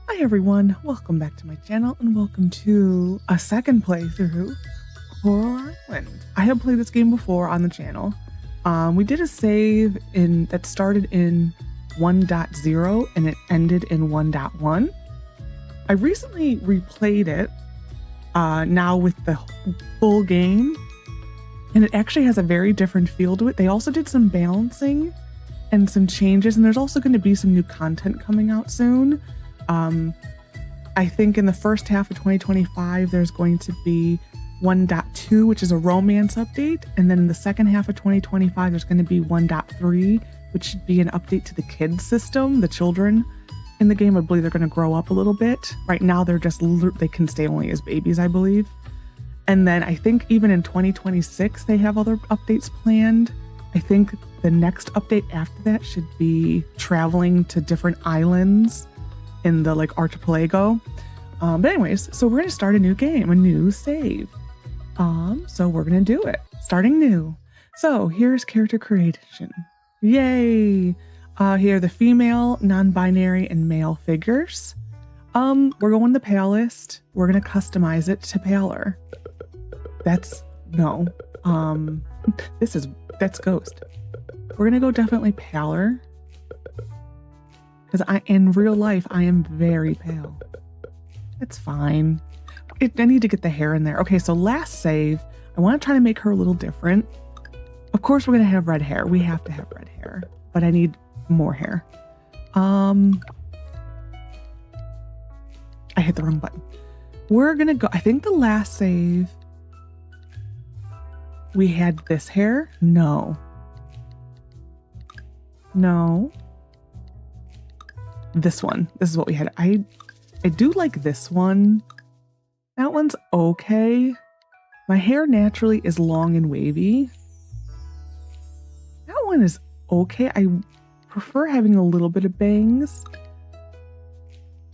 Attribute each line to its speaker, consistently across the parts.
Speaker 1: Hi everyone, welcome back to my channel and welcome to a second playthrough, Coral Island. I have played this game before on the channel. We did a save that started in 1.0 and it ended in 1.1. I recently replayed it now with the full game, and it actually has a very different feel to it. They also did some balancing and some changes, and there's also going to be some new content coming out soon. I think in the first half of 2025, there's going to be 1.2, which is a romance update. And then in the second half of 2025, there's going to be 1.3, which should be an update to the kids system, the children in the game. I believe they're going to grow up a little bit. Right now, they can stay only as babies, I believe. And then I think even in 2026, they have other updates planned. I think the next update after that should be traveling to different islands in the archipelago. But anyways, so we're going to start a new game, a new save. So we're going to do it. Starting new. So here's character creation. Yay! Here are the female, non-binary, and male figures. We're going the palest. We're going to customize it to paler. That's Ghost. We're going to go definitely paler. Because in real life, I am very pale. It's fine. I need to get the hair in there. Okay, so last save, I want to try to make her a little different. Of course, we're going to have red hair. We have to have red hair. But I need more hair. I hit the wrong button. We're going to go... I think the last save, we had this hair. No. This one. This is what we had. I do like this one. That one's okay. My hair naturally is long and wavy. That one is okay. I prefer having a little bit of bangs.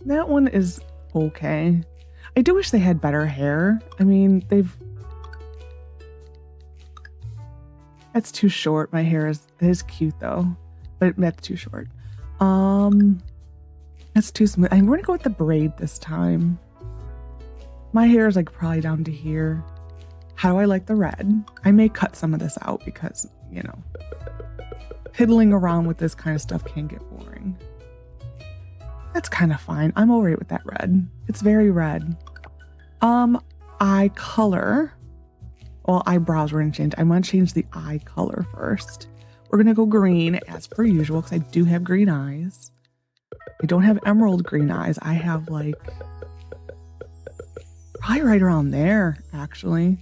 Speaker 1: That one is okay. I do wish they had better hair. I mean, that's too short. My hair is cute though, but that's too short. That's too smooth. We're gonna go with the braid this time. My hair is probably down to here. How do I like the red? I may cut some of this out because, piddling around with this kind of stuff can get boring. That's kind of fine. I'm all right with that red. It's very red. Eye color. Well, eyebrows we're gonna change. I'm gonna change the eye color first. We're gonna go green as per usual because I do have green eyes. I don't have emerald green eyes. I have probably right around there, actually.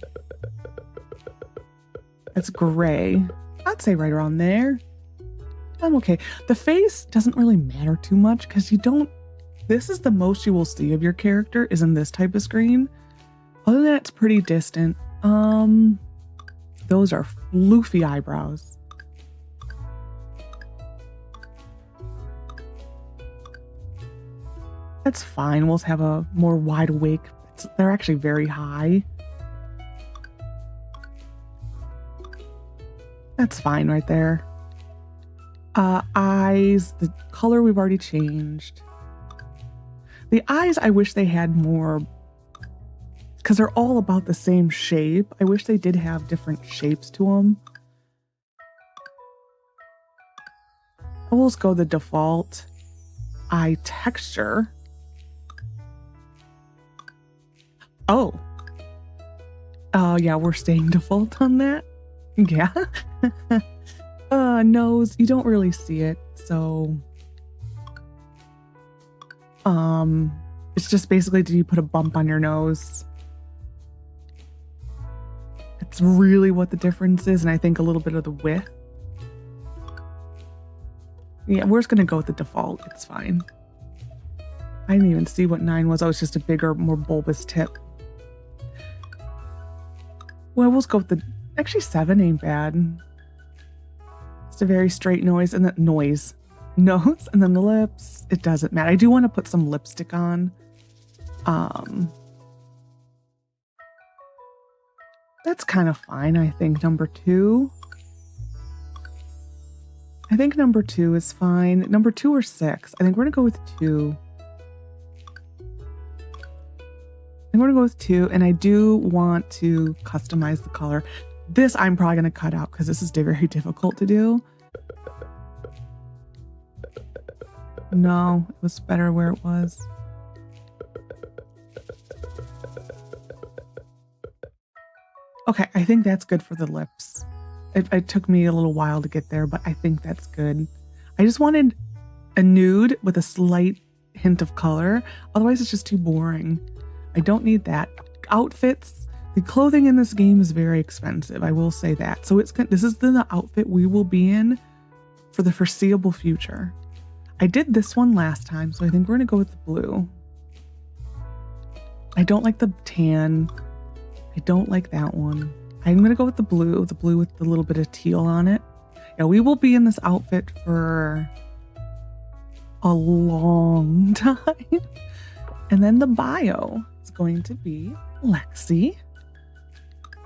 Speaker 1: That's gray. I'd say right around there. I'm okay. The face doesn't really matter too much because this is the most you will see of your character is in this type of screen. Other than that, it's pretty distant. Those are floofy eyebrows. That's fine. We'll have a more wide awake. They're actually very high. That's fine right there. Eyes, the color we've already changed. The eyes, I wish they had more, because they're all about the same shape. I wish they did have different shapes to them. We'll just go the default eye texture. Oh. Yeah, we're staying default on that. Yeah. Nose, you don't really see it, so it's just basically, did you put a bump on your nose? It's really what the difference is, and I think a little bit of the width. Yeah, we're just gonna go with the default. It's fine. I didn't even see what 9 was. Oh, it's just a bigger, more bulbous tip. Well, we'll just go with actually 7 ain't bad. It's a very straight nose, and nose, and then the lips. It doesn't matter. I do want to put some lipstick on. That's kind of fine, I think. Number 2. I think number 2 is fine. Number 2 or 6. I think we're gonna go with 2. I'm gonna go with 2, and I do want to customize the color. This I'm probably gonna cut out because this is very difficult to do. No, it was better where it was. Okay, I think that's good for the lips. It took me a little while to get there, but I think that's good. I just wanted a nude with a slight hint of color. Otherwise, it's just too boring. I don't need that. Outfits. The clothing in this game is very expensive. I will say that. So this is the outfit we will be in for the foreseeable future. I did this one last time, so I think we're going to go with the blue. I don't like the tan. I don't like that one. I'm going to go with the blue with a little bit of teal on it. Yeah, we will be in this outfit for a long time. And then the bio is going to be Lexi.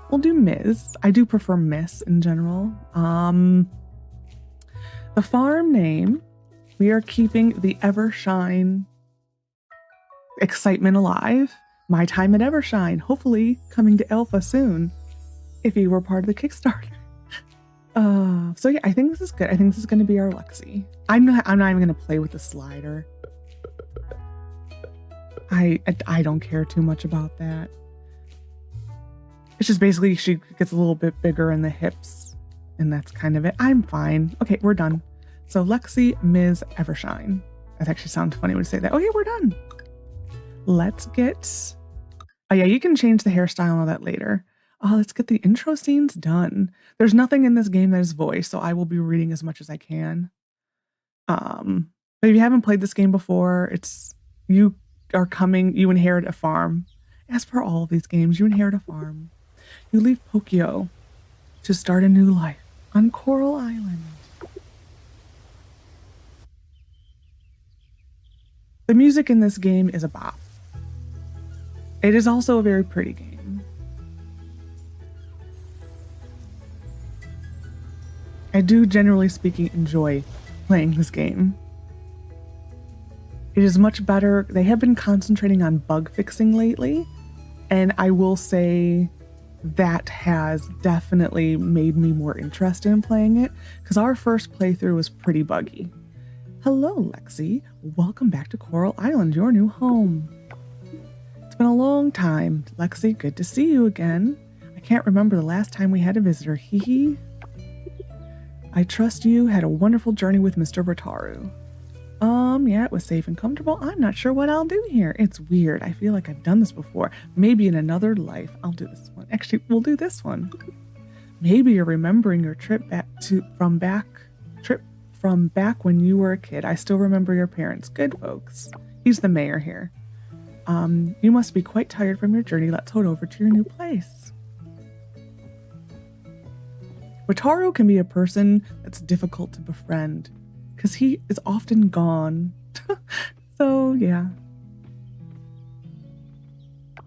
Speaker 1: We'll do Ms. I do prefer Miss in general. The farm name, we are keeping the Evershine excitement alive. My time at Evershine, hopefully coming to Alpha soon, if you were part of the Kickstarter. So yeah, I think this is good. I think this is going to be our Lexi. I'm not even going to play with the slider. I don't care too much about that. It's just basically she gets a little bit bigger in the hips, and that's kind of it. I'm fine. Okay, we're done. So Lexi, Ms. Evershine. That actually sounds funny when you say that. Okay, we're done. Let's get... Oh yeah, you can change the hairstyle and all that later. Let's get the intro scenes done. There's nothing in this game that is voice, so I will be reading as much as I can. But if you haven't played this game before, you inherit a farm. As per all of these games, you inherit a farm. You leave Tokyo to start a new life on Coral Island. The music in this game is a bop. It is also a very pretty game. I do, generally speaking, enjoy playing this game. It is much better. They have been concentrating on bug fixing lately, and I will say that has definitely made me more interested in playing it, because our first playthrough was pretty buggy. Hello, Lexi. Welcome back to Coral Island, your new home. It's been a long time. Lexi, good to see you again. I can't remember the last time we had a visitor. Hee hee. I trust you had a wonderful journey with Mr. Wataru. Yeah, it was safe and comfortable. I'm not sure what I'll do here. It's weird. I feel like I've done this before. Maybe in another life. I'll do this one. Actually, we'll do this one. Maybe you're remembering your trip from back when you were a kid. I still remember your parents. Good folks. He's the mayor here. You must be quite tired from your journey. Let's head over to your new place. Wataru can be a person that's difficult to befriend because he is often gone. So, yeah.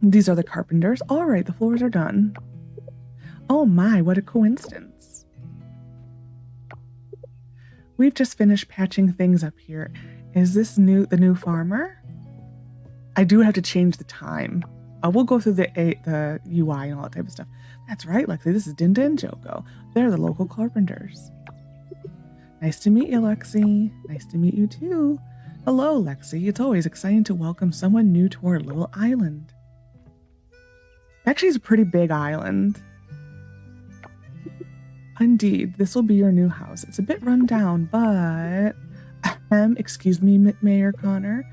Speaker 1: These are the carpenters. All right, the floors are done. Oh my, what a coincidence. We've just finished patching things up here. Is this the new farmer? I do have to change the time. We'll go through the UI and all that type of stuff. That's right, Lexi. This is Dinda and Joko. They're the local carpenters. Nice to meet you, Lexi. Nice to meet you, too. Hello, Lexi. It's always exciting to welcome someone new to our little island. Actually, it's a pretty big island. Indeed, this will be your new house. It's a bit run down, but... excuse me, Mayor Connor.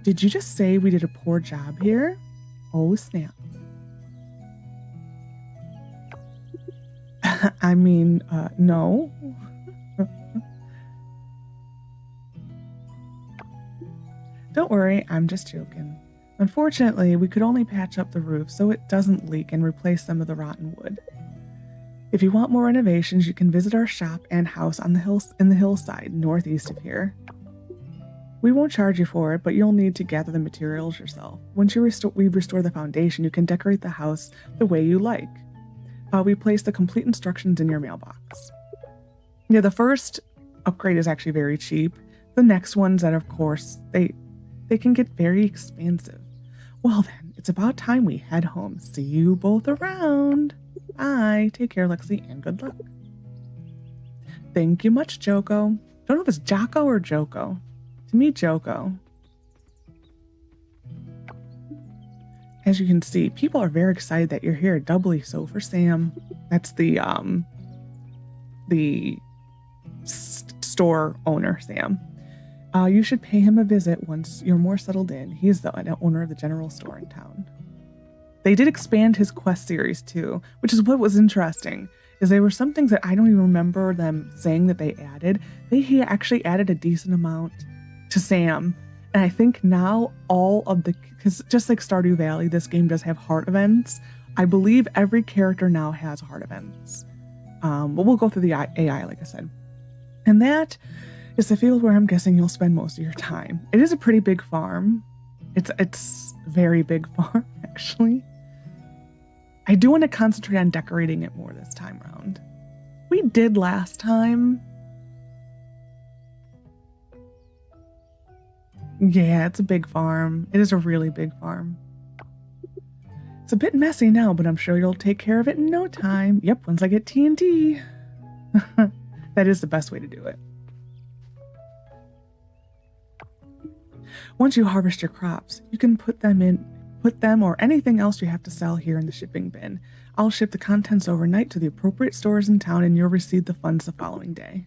Speaker 1: Did you just say we did a poor job here? Oh, snap. I mean, no. Don't worry, I'm just joking. Unfortunately, we could only patch up the roof so it doesn't leak and replace some of the rotten wood. If you want more renovations, you can visit our shop and house on the hillside northeast of here. We won't charge you for it, but you'll need to gather the materials yourself. Once we restore the foundation, you can decorate the house the way you like. We place the complete instructions in your mailbox. Yeah, the first upgrade is actually very cheap. The next ones that, of course, they can get very expensive. Well then, it's about time we head home. See you both around. Bye. Take care, Lexi, and good luck. Thank you much, Joko. Don't know if it's Jocko or Joko. To me, Joko. As you can see, people are very excited that you're here, doubly so for Sam. That's the store owner, Sam. You should pay him a visit once you're more settled in. He's the owner of the general store in town. They did expand his quest series too, which is what was interesting, is there were some things that I don't even remember them saying that they added. He actually added a decent amount to Sam. And I think now all of because just like Stardew Valley, this game does have heart events. I believe every character now has heart events. But we'll go through the AI, like I said. And that is the field where I'm guessing you'll spend most of your time. It is a pretty big farm. It's a very big farm, actually. I do want to concentrate on decorating it more this time around. We did last time. Yeah, it's a big farm. It is a really big farm. It's a bit messy now, but I'm sure you'll take care of it in no time. Yep, once I get TNT. That is the best way to do it. Once you harvest your crops, you can put them or anything else you have to sell here in the shipping bin. I'll ship the contents overnight to the appropriate stores in town and you'll receive the funds the following day.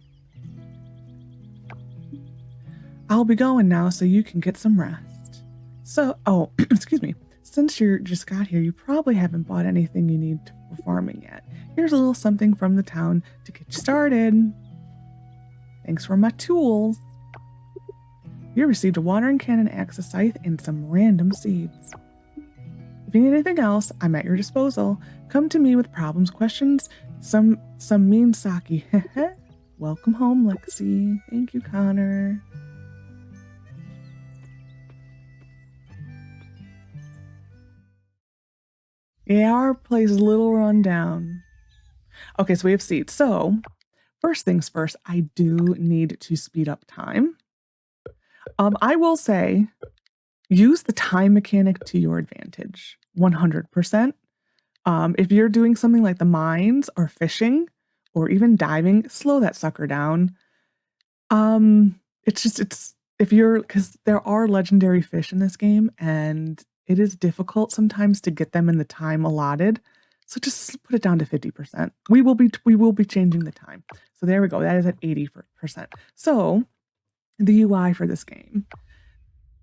Speaker 1: I'll be going now so you can get some rest. So, excuse me. Since you just got here, you probably haven't bought anything you need for farming yet. Here's a little something from the town to get you started. Thanks for my tools. You received a watering can, an axe, a scythe, and some random seeds. If you need anything else, I'm at your disposal. Come to me with problems, questions, some mean sake. Welcome home, Lexi. Thank you, Connor. Yeah, our place is a little run down. Okay, so we have seeds. So, first things first, I do need to speed up time. I will say, use the time mechanic to your advantage, 100%. If you're doing something like the mines or fishing or even diving, slow that sucker down. Because there are legendary fish in this game and it is difficult sometimes to get them in the time allotted. So just put it down to 50%. We will be changing the time. So there we go. That is at 80%. So the UI for this game,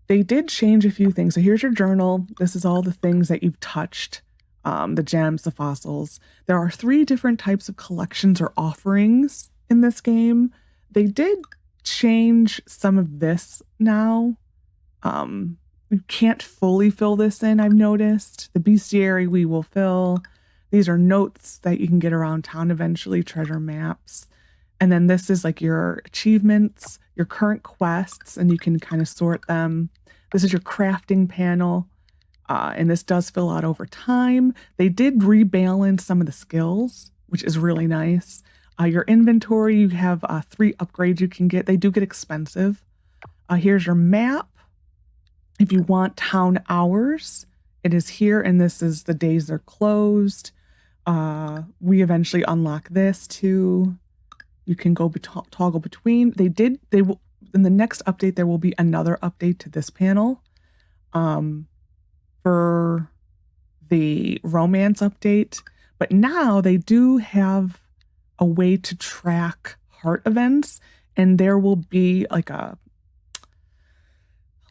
Speaker 1: they did change a few things. So here's your journal. This is all the things that you've touched, the gems, the fossils. There are 3 different types of collections or offerings in this game. They did change some of this now. We can't fully fill this in, I've noticed. The bestiary we will fill. These are notes that you can get around town eventually, treasure maps. And then this is like your achievements, your current quests, and you can kind of sort them. This is your crafting panel, and this does fill out over time. They did rebalance some of the skills, which is really nice. Your inventory, you have 3 upgrades you can get. They do get expensive. Here's your map. If you want town hours, it is here, and this is the days they're closed. We eventually unlock this too. You can go toggle between. They will in the next update. There will be another update to this panel, for the romance update. But now they do have a way to track heart events, and there will be like a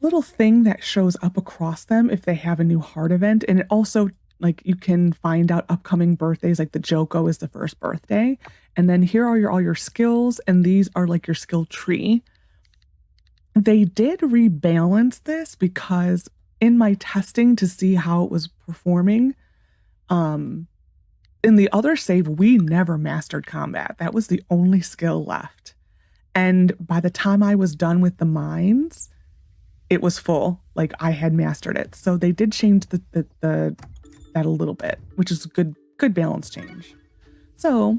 Speaker 1: little thing that shows up across them if they have a new heart event. And it also, like, you can find out upcoming birthdays, like the Joko is the first birthday. And then here are all your skills, and these are like your skill tree. They did rebalance this because in my testing to see how it was performing, in the other save, we never mastered combat. That was the only skill left. And by the time I was done with the mines, it was full. Like, I had mastered it. So they did change that a little bit, which is a good balance change. So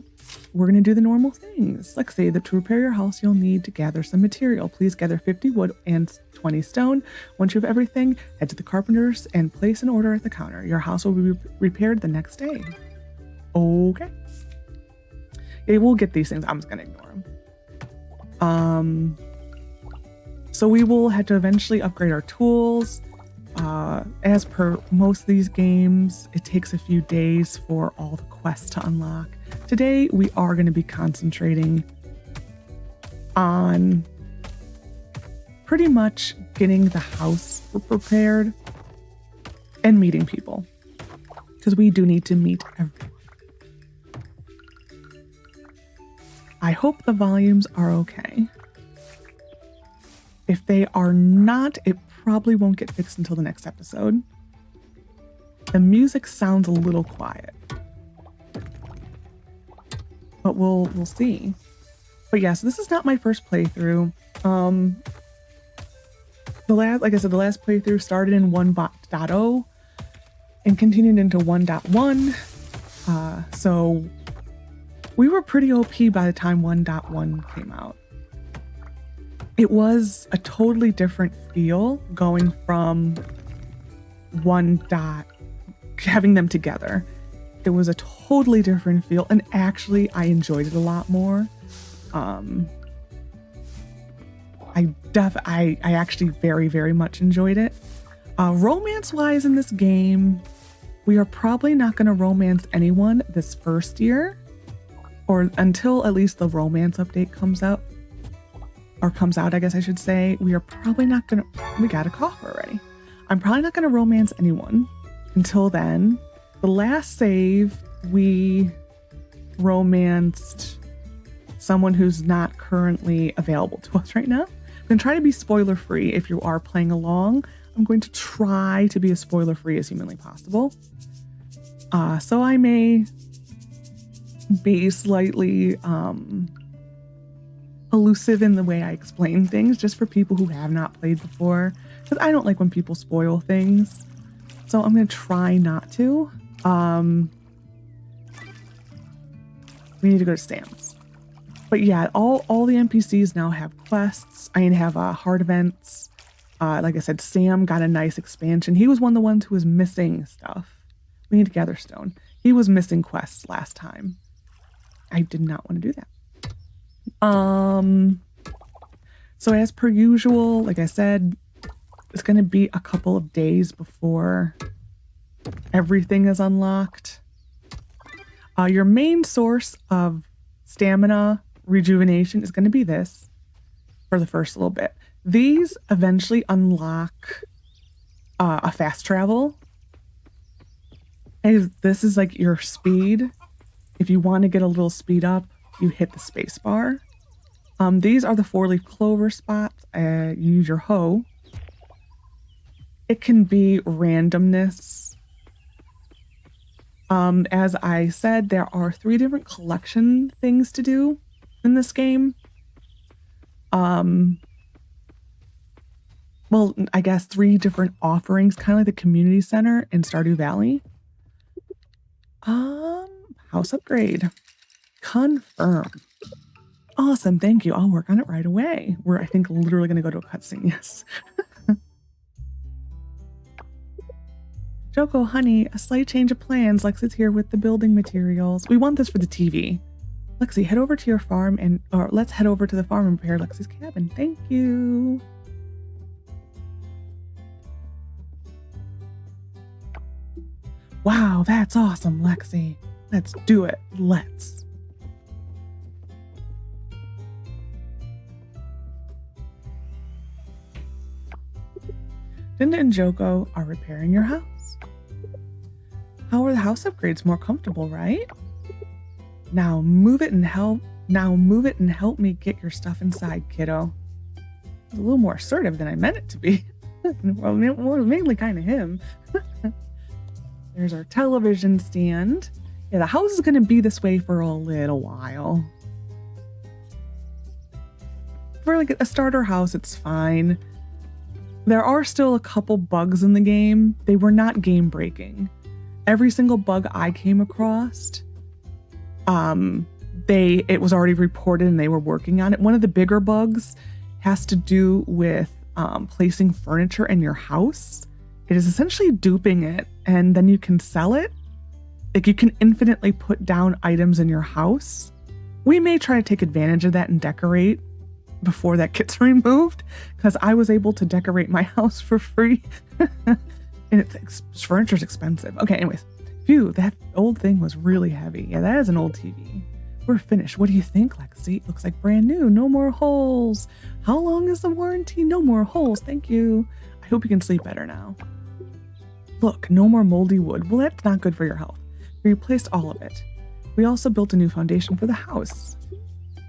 Speaker 1: we're going to do the normal things. Let's say that to repair your house, you'll need to gather some material. Please gather 50 wood and 20 stone. Once you have everything, head to the carpenters and place an order at the counter. Your house will be repaired the next day. Okay. Yeah, we'll get these things. I'm just going to ignore them. So we will have to eventually upgrade our tools. As per most of these games, it takes a few days for all the quests to unlock. Today, we are going to be concentrating on pretty much getting the house prepared and meeting people, because we do need to meet everyone. I hope the volumes are okay. If they are not, it probably won't get fixed until the next episode. The music sounds a little quiet, but we'll see. But yeah, so this is not my first playthrough. Like I said, the last playthrough started in 1.0 and continued into 1.1. So we were pretty OP by the time 1.1 came out. It was a totally different feel going from having them together. It was a totally different feel, and actually I enjoyed it a lot more. I actually very, very much enjoyed it. Romance-wise in this game, we are probably not going to romance anyone this first year, or until at least the romance update comes out, I guess I should say. We are probably not going to, we got a cough already. I'm probably not going to romance anyone until then. The last save, we romanced someone who's not currently available to us right now. I'm going to try to be spoiler free if you are playing along. I'm going to try to be as spoiler free as humanly possible. So I may be slightly elusive in the way I explain things, just for people who have not played before, because I don't like when people spoil things. So I'm going to try not to. We need to go to Sam's. But yeah, all the NPCs now have quests. I mean, have hard events. Like I said, Sam got a nice expansion. He was one of the ones who was missing stuff. We need to gather stone. He was missing quests last time. I did not want to do that. So as per usual, like I said, it's going to be a couple of days before everything is unlocked. Your main source of stamina rejuvenation is going to be this for the first little bit. These eventually unlock a fast travel. And this is like your speed. If you want to get a little speed up, you hit the space bar. These are the 4-leaf clover spots. Use your hoe. It can be randomness. As I said, there are 3 different collection things to do in this game. Well, I guess 3 different offerings, kind of like the community center in Stardew Valley. House upgrade. Confirm. Awesome, thank you. I'll work on it right away. We're, I think, literally going to go to a cutscene, yes. Joko, honey, a slight change of plans. Lex is here with the building materials. We want this for the TV. Lexi, head over to your farm let's head over to the farm and repair Lexi's cabin. Thank you. Wow, that's awesome, Lexi. Let's do it. Let's. Dinda and Joko are repairing your house. How are the house upgrades? More comfortable, right? Now move it and help me get your stuff inside, kiddo. It's a little more assertive than I meant it to be. Well, mainly kind of him. There's our television stand. Yeah, the house is going to be this way for a little while. For like a starter house, it's fine. There are still a couple bugs in the game. They were not game breaking. Every single bug I came across it was already reported and they were working on it. One of the bigger bugs has to do with placing furniture in your house. It is essentially duping it, and then you can sell it. Like, you can infinitely put down items in your house. We may try to take advantage of that and decorate before that gets removed, because I was able to decorate my house for free. And furniture's expensive. Okay, anyways. Phew, that old thing was really heavy. Yeah, that is an old TV. We're finished. What do you think, Lexi? Looks like brand new. No more holes. How long is the warranty? No more holes. Thank you. I hope you can sleep better now. Look, no more moldy wood. Well, that's not good for your health. We replaced all of it. We also built a new foundation for the house.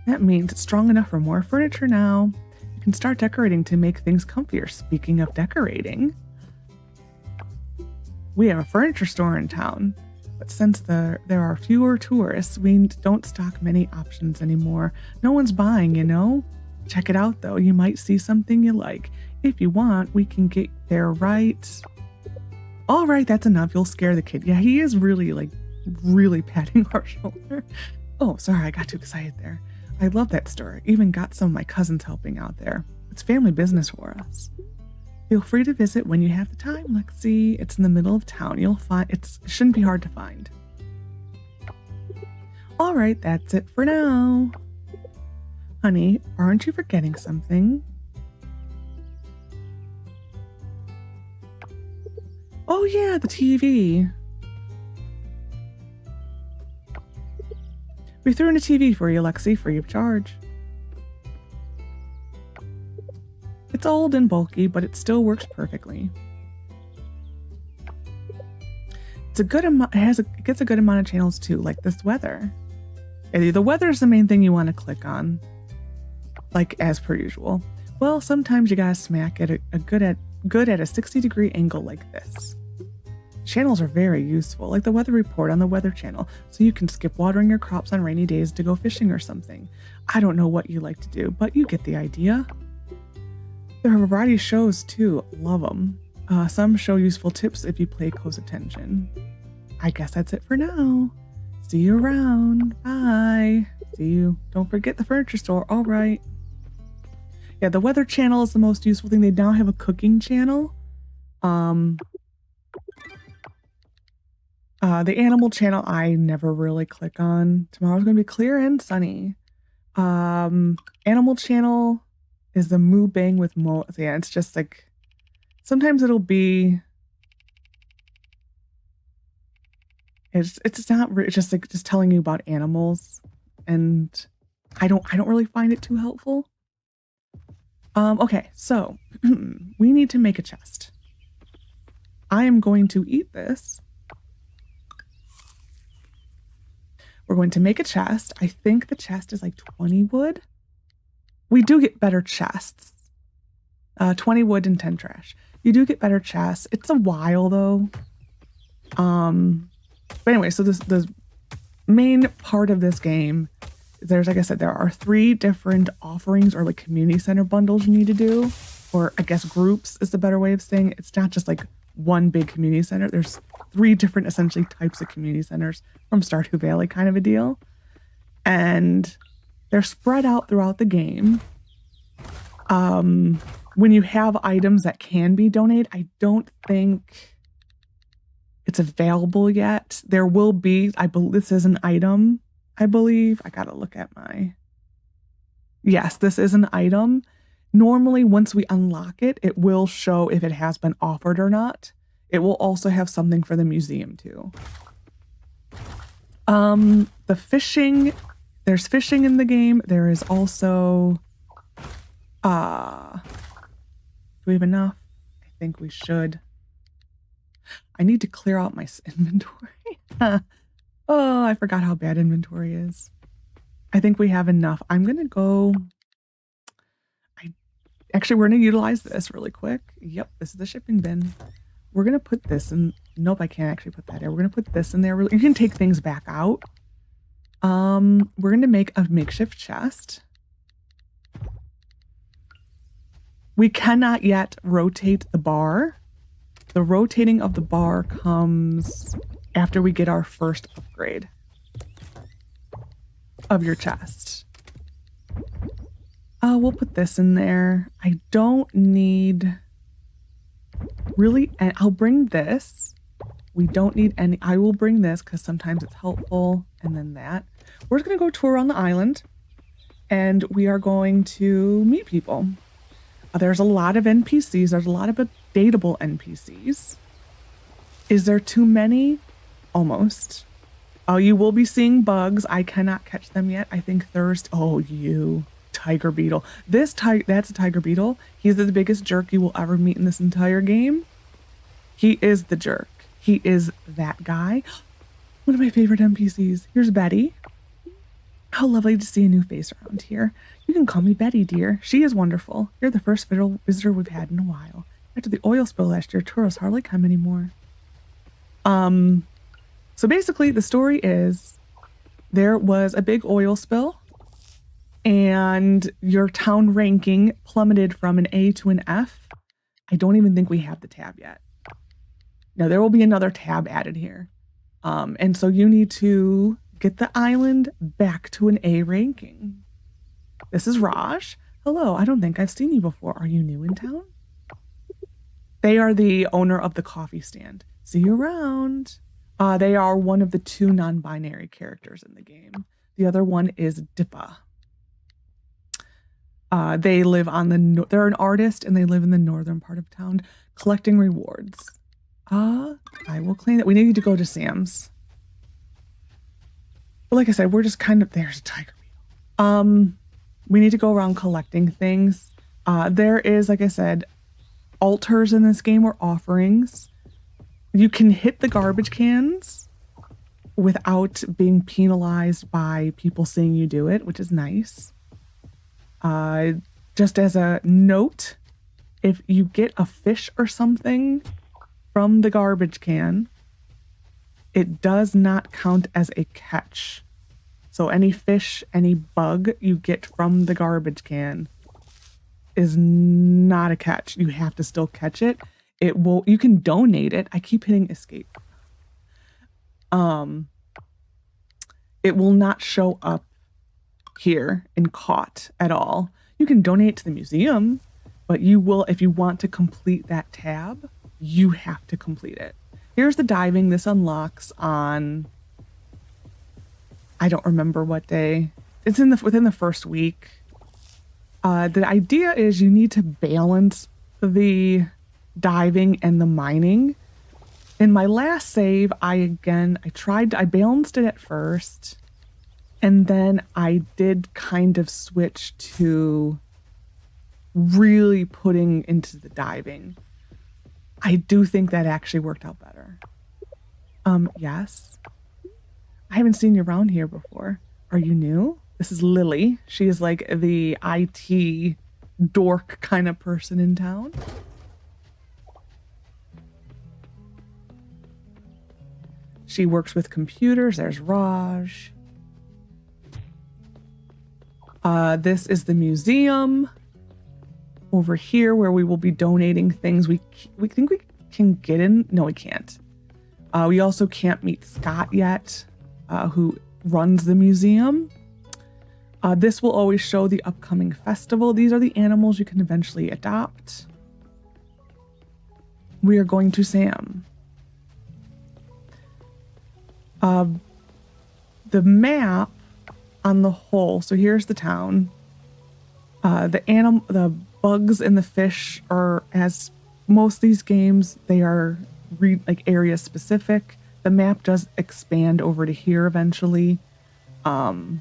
Speaker 1: That means it's strong enough for more furniture now. You can start decorating to make things comfier. Speaking of decorating, we have a furniture store in town, but since there are fewer tourists, we don't stock many options anymore. No one's buying, you know? Check it out, though. You might see something you like. If you want, we can get there right. All right, that's enough. You'll scare the kid. Yeah, he is really patting our shoulder. Oh, sorry, I got too excited there. I love that store. Even got some of my cousins helping out there. It's family business for us. Feel free to visit when you have the time, Lexi. It's in the middle of town. You'll find it shouldn't be hard to find. All right, that's it for now. Honey, aren't you forgetting something? Oh yeah, the TV. We threw in a TV for you, Lexi, free of charge. It's old and bulky, but it still works perfectly. It's a good amount. It gets a good amount of channels too, like this weather. The weather is the main thing you want to click on, like as per usual. Well, sometimes you gotta smack it good at a 60-degree angle like this. Channels are very useful, like the weather report on the Weather Channel, so you can skip watering your crops on rainy days to go fishing or something. I don't know what you like to do, but you get the idea. There are a variety of shows too. Love them. Some show useful tips if you pay close attention. I guess that's it for now. See you around. Bye. See you. Don't forget the furniture store. All right. Yeah, the Weather Channel is the most useful thing. They now have a cooking channel. The Animal Channel I never really click on. Tomorrow's gonna be clear and sunny. Animal Channel is the Moo Bang with Mo. Yeah, it's just like, sometimes it'll be, it's just like just telling you about animals, and I don't really find it too helpful. Okay, so we need to make a chest. I am going to eat this. We're going to make a chest. I think the chest is like 20 wood. We do get better chests. 20 wood and 10 trash. You do get better chests. It's a while though. But anyway, so the main part of this game, there's, like I said, there are 3 different offerings or like community center bundles you need to do, or I guess groups is the better way of saying it. It's not just like one big community center. There's 3 different essentially types of community centers from Stardew Valley kind of a deal. And they're spread out throughout the game. When you have items that can be donated, I don't think it's available yet. There will be, I believe this is an item, I believe. I gotta look at my, yes, this is an item. Normally, once we unlock it, it will show if it has been offered or not. It will also have something for the museum too. The fishing, there's fishing in the game. There is also, do we have enough? I think we should. I need to clear out my inventory. Oh, I forgot how bad inventory is. I think we have enough. I'm going to go. Actually, we're going to utilize this really quick. Yep, this is the shipping bin. We're going to put this in. Nope, I can't actually put that there. We're going to put this in there. You can take things back out. We're going to make a makeshift chest. We cannot yet rotate the bar. The rotating of the bar comes after we get our first upgrade. of your chest. We'll put this in there. I don't need really, and I'll bring this. We don't need any. I will bring this because sometimes it's helpful. And then that. We're just going to go tour around the island and we are going to meet people. There's a lot of NPCs. There's a lot of dateable NPCs. Is there too many? Almost. Oh, you will be seeing bugs. I cannot catch them yet. I think Thursday. Oh, you tiger beetle. That's a tiger beetle. He's the biggest jerk you will ever meet in this entire game. He is the jerk. He is that guy. One of my favorite NPCs. Here's Betty. How lovely to see a new face around here. You can call me Betty, dear. She is wonderful. You're the first visitor we've had in a while. After the oil spill last year, tourists hardly come anymore. So basically the story is there was a big oil spill and your town ranking plummeted from an A to an F. I don't even think we have the tab yet. Now there will be another tab added here. And so you need to get the island back to an A ranking. This is Raj. Hello, I don't think I've seen you before. Are you new in town? They are the owner of the coffee stand. See you around. They are one of the two non-binary characters in the game. The other one is Dippa. They live on they're an artist and they live in the northern part of town collecting rewards. I will claim that we need to go to Sam's. But like I said, we're just kind of, there's a tiger beetle. We need to go around collecting things. There is, like I said, altars in this game or offerings. You can hit the garbage cans without being penalized by people seeing you do it, which is nice. Just as a note, if you get a fish or something from the garbage can, it does not count as a catch. So any fish, any bug you get from the garbage can is not a catch. You have to still catch it. You can donate it. I keep hitting escape. It will not show up here in caught at all. You can donate to the museum, but you will, if you want to complete that tab, you have to complete it. Here's the diving. This unlocks on, I don't remember what day. It's within the first week. The idea is you need to balance the diving and the mining. In my last save, I balanced it at first, and then I did kind of switch to really putting into the diving. I do think that actually worked out better. Yes. I haven't seen you around here before. Are you new? This is Lily. She is like the IT dork kind of person in town. She works with computers. There's Raj. This is the museum over here where we will be donating things. We think we can get in. No, we can't. We also can't meet Scott yet, who runs the museum. This will always show the upcoming festival. These are the animals you can eventually adopt. We are going to Sam. The map on the whole, so here's the town. The bugs and the fish are, as most of these games, they are area specific. The map does expand over to here eventually. You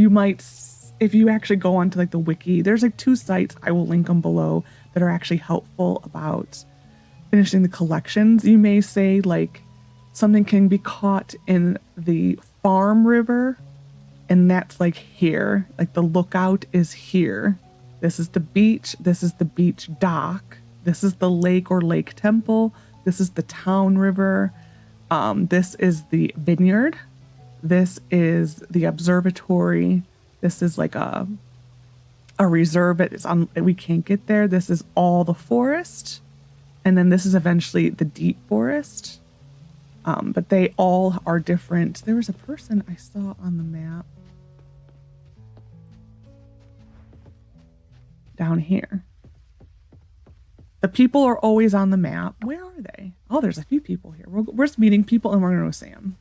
Speaker 1: might, if you actually go onto the wiki, there's 2 sites, I will link them below, that are actually helpful about finishing the collections. You may say something can be caught in the farm river, and that's here. The lookout is here. This is the beach. This is the beach dock. This is the lake or lake temple. This is the town river. This is the vineyard. This is the observatory. This is a reserve. We can't get there. This is all the forest. And then this is eventually the deep forest. But they all are different. There was a person I saw on the map down here. The people are always on the map. Where are they? Oh, there's a few people here. We're just meeting people and we're going to Sam.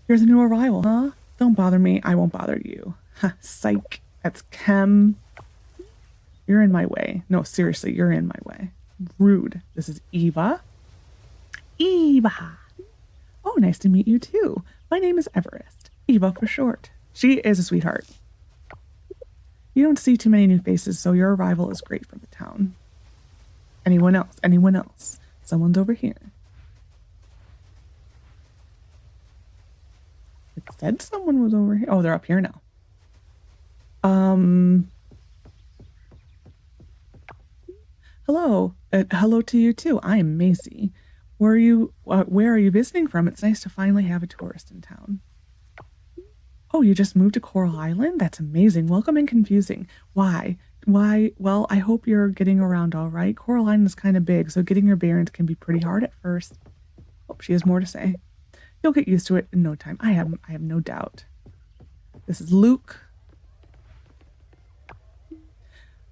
Speaker 1: Here's a new arrival, huh? Don't bother me. I won't bother you. Psych. That's Chem. You're in my way. No, seriously, you're in my way. Rude. This is Eva. Eva. Oh, nice to meet you too. My name is Everest. Eva for short. She is a sweetheart. You don't see too many new faces, so your arrival is great for the town. Anyone else? Anyone else? Someone's over here. It said someone was over here. Oh, they're up here now. Hello. Hello to you too. I am Macy. Where are you visiting from? It's nice to finally have a tourist in town. Oh, you just moved to Coral Island? That's amazing. Welcome and confusing. Why? Well, I hope you're getting around all right. Coral Island is kind of big, so getting your bearings can be pretty hard at first. Oh, she has more to say. You'll get used to it in no time. I have no doubt. This is Luke.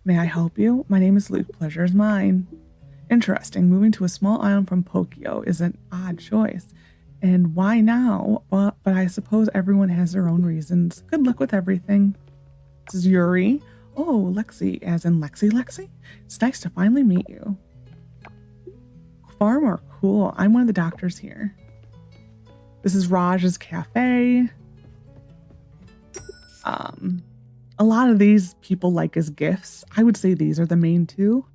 Speaker 1: May I help you? My name is Luke. Pleasure is mine. Interesting. Moving to a small island from Tokyo is an odd choice. And why now? But I suppose everyone has their own reasons. Good luck with everything. This is Yuri. Oh, Lexi, as in Lexi? It's nice to finally meet you. Farmer, cool. I'm one of the doctors here. This is Raj's cafe. A lot of these people like as gifts. I would say these are the main two.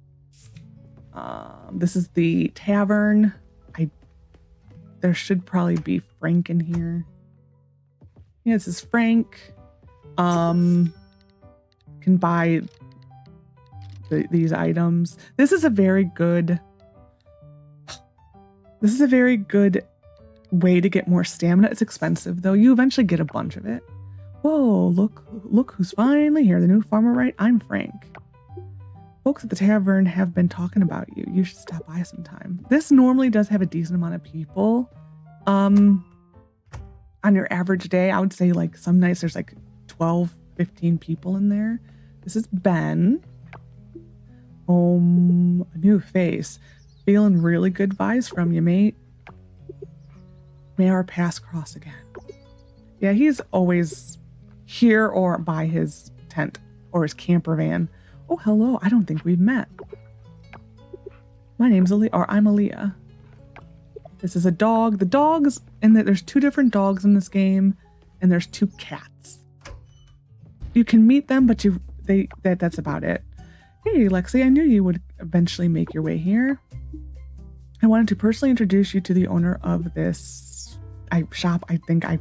Speaker 1: This is the tavern. There should probably be Frank in here. Yeah, this is Frank. Can buy these items. This is a very good way to get more stamina. It's expensive though. You eventually get a bunch of it. Whoa, look who's finally here. The new farmer, right? I'm Frank. Folks at the tavern have been talking about you. You should stop by sometime. This normally does have a decent amount of people. On your average day, I would say like some nights there's like 12, 15 people in there. This is Ben. A new face. Feeling really good vibes from you, mate. May our paths cross again. Yeah, he's always here or by his tent or his camper van. Oh, hello. I don't think we've met. My name's Aaliyah, or I'm Aaliyah. This is a dog. The dogs, and there's two different dogs in this game, and there's two cats. You can meet them, but that's about it. Hey, Lexi, I knew you would eventually make your way here. I wanted to personally introduce you to the owner of this shop. I think I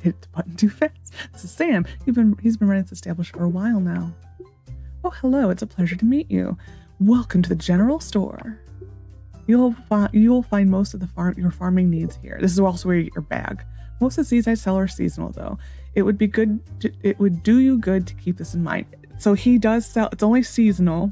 Speaker 1: hit the button too fast. This is Sam. He's been running this establishment for a while now. Oh, hello. It's a pleasure to meet you. Welcome to the general store. You'll find most of your farming needs here. This is also where you get your bag. Most of the seeds I sell are seasonal, though. It would do you good to keep this in mind. So he does sell. It's only seasonal.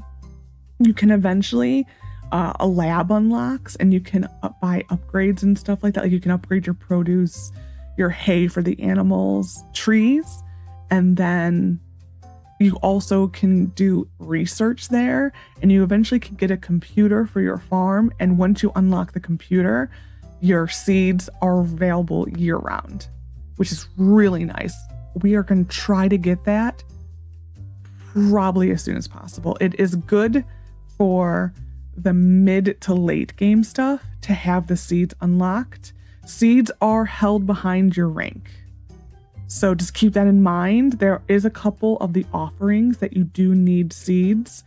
Speaker 1: You can eventually a lab unlocks, and you can buy upgrades and stuff like that. Like you can upgrade your produce, your hay for the animals, trees, and then you also can do research there, and you eventually can get a computer for your farm. And once you unlock the computer, your seeds are available year round, which is really nice. We are going to try to get that probably as soon as possible. It is good for the mid to late game stuff to have the seeds unlocked. Seeds are held behind your rank. So just keep that in mind. There is a couple of the offerings that you do need seeds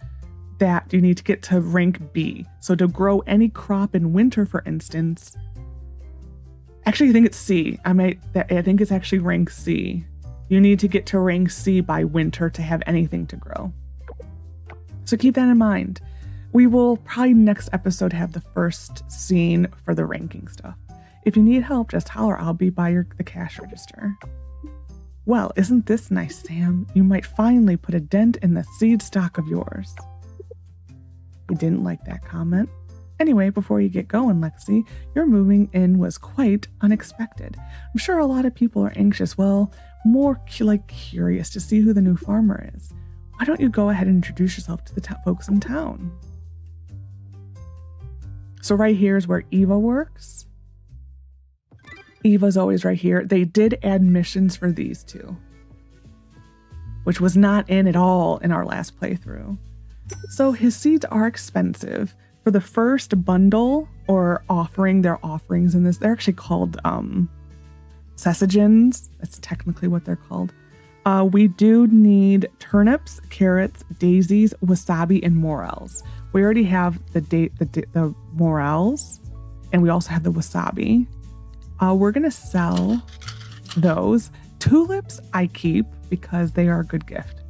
Speaker 1: that you need to get to rank B. So to grow any crop in winter, for instance, actually I think it's C. I think it's actually rank C. You need to get to rank C by winter to have anything to grow. So keep that in mind. We will probably next episode have the first scene for the ranking stuff. If you need help, just holler. I'll be by the cash register. Well, isn't this nice, Sam? You might finally put a dent in the seed stock of yours. He didn't like that comment. Anyway, before you get going, Lexi, your moving in was quite unexpected. I'm sure a lot of people are anxious, well, more curious to see who the new farmer is. Why don't you go ahead and introduce yourself to the folks in town? So right here is where Eva works. Eva's always right here. They did add missions for these two, which was not in at all in our last playthrough. So his seeds are expensive. For the first bundle or offering, their offerings in this, they're actually called sesagens. That's technically what they're called. We do need turnips, carrots, daisies, wasabi, and morels. We already have the morels, and we also have the wasabi. We're gonna sell those. Tulips I keep because they are a good gift.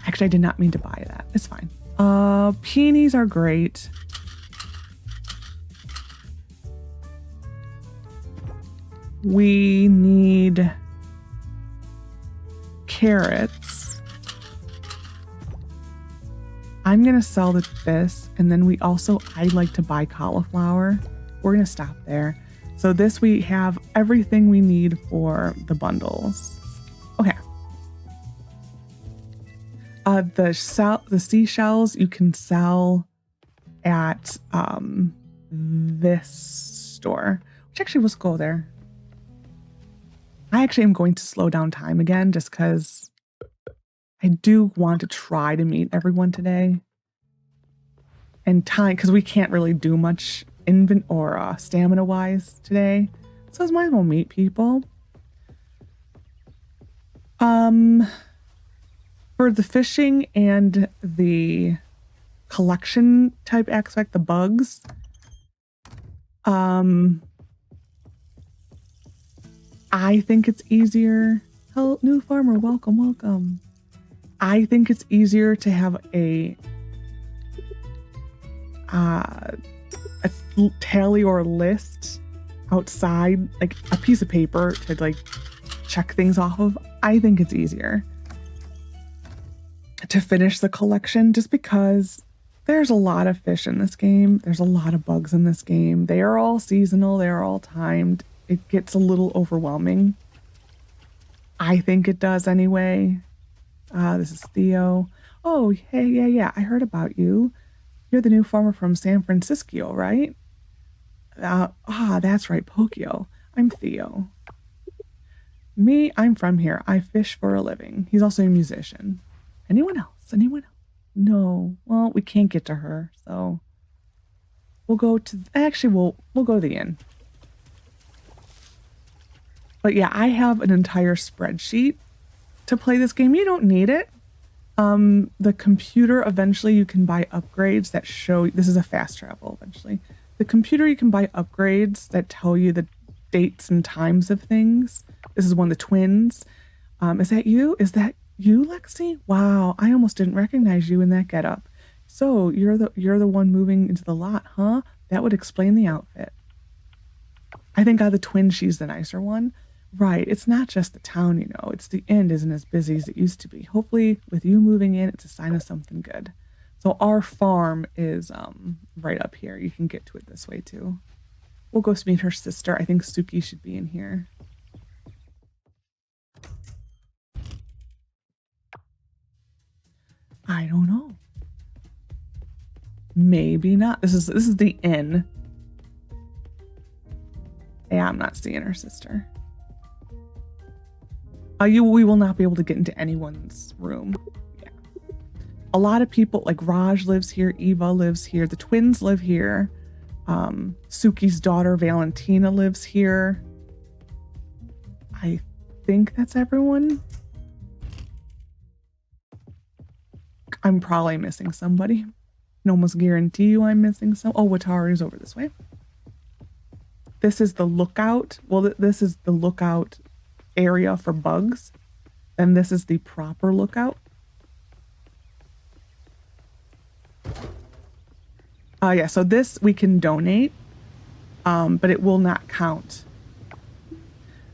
Speaker 1: Actually, I did not mean to buy that. It's fine. Peonies are great. We need carrots. I'm going to sell this. And then I'd like to buy cauliflower. We're going to stop there. So this, we have everything we need for the bundles. Okay. The seashells you can sell at this store, which actually, let's go there. I actually am going to slow down time again just because I do want to try to meet everyone today. And time, because we can't really do much stamina wise today, so I might as well meet people. For the fishing and the collection type aspect, the bugs, I think it's easier. Hello, new farmer, welcome, welcome. I think it's easier to have a tally or a list outside, like a piece of paper to check things off of. I think it's easier to finish the collection just because there's a lot of fish in this game. There's a lot of bugs in this game. They are all seasonal. They are all timed. It gets a little overwhelming. I think it does anyway. This is Theo. Oh, hey, yeah. I heard about you. You're the new farmer from San Francisco, right? That's right, Pokio. I'm Theo. Me, I'm from here. I fish for a living. He's also a musician. Anyone else? No. Well, we can't get to her, so we'll go to... Actually, we'll go to the inn. But yeah, I have an entire spreadsheet to play this game. You don't need it. The computer, eventually you can buy upgrades that show... This is a fast travel, eventually. The computer, you can buy upgrades that tell you the dates and times of things. This is one of the twins. Is that you? Is that you, Lexi? Wow, I almost didn't recognize you in that getup. So you're the one moving into the lot, huh? That would explain the outfit. I think out of the twins, she's the nicer one. Right, it's not just the town, it's the inn isn't as busy as it used to be. Hopefully, with you moving in, it's a sign of something good. So our farm is right up here. You can get to it this way too. We'll go meet her sister. I think Suki should be in here. I don't know. Maybe not. This is the inn. Yeah, I'm not seeing her sister. We will not be able to get into anyone's room. Yeah. A lot of people, like Raj lives here, Eva lives here, the twins live here. Suki's daughter Valentina lives here. I think that's everyone. I'm probably missing somebody. I can almost guarantee you I'm missing some. Oh, Watari's over this way. This is the lookout. Well, this is the lookout area for bugs. And this is the proper lookout. Yeah, so this we can donate, but it will not count.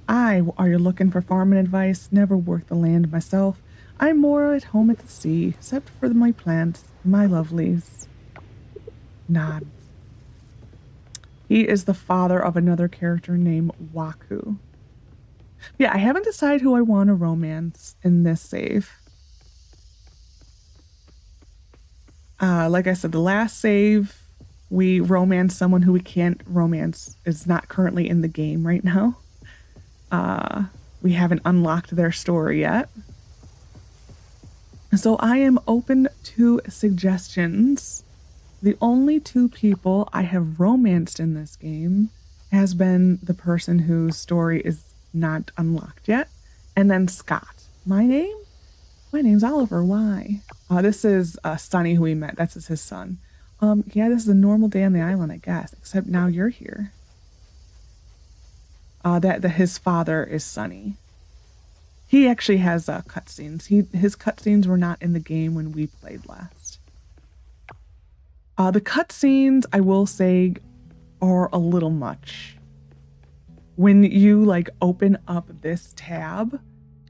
Speaker 1: Are you looking for farming advice? Never worked the land myself. I'm more at home at the sea, except for my plants, my lovelies. Nods. He is the father of another character named Wakuu. Yeah, I haven't decided who I want to romance in this save. Like I said, the last save, we romanced someone who we can't romance, is not currently in the game right now. We haven't unlocked their story yet. So I am open to suggestions. The only two people I have romanced in this game has been the person whose story is not unlocked yet, and then Scott. My name's Oliver. Why? This is Sonny, who we met. That's his son. Yeah, this is a normal day on the island, I guess, except now you're here. That his father is Sonny. He actually has cutscenes. His cutscenes were not in the game when we played last. The cutscenes, I will say, are a little much. When you like open up this tab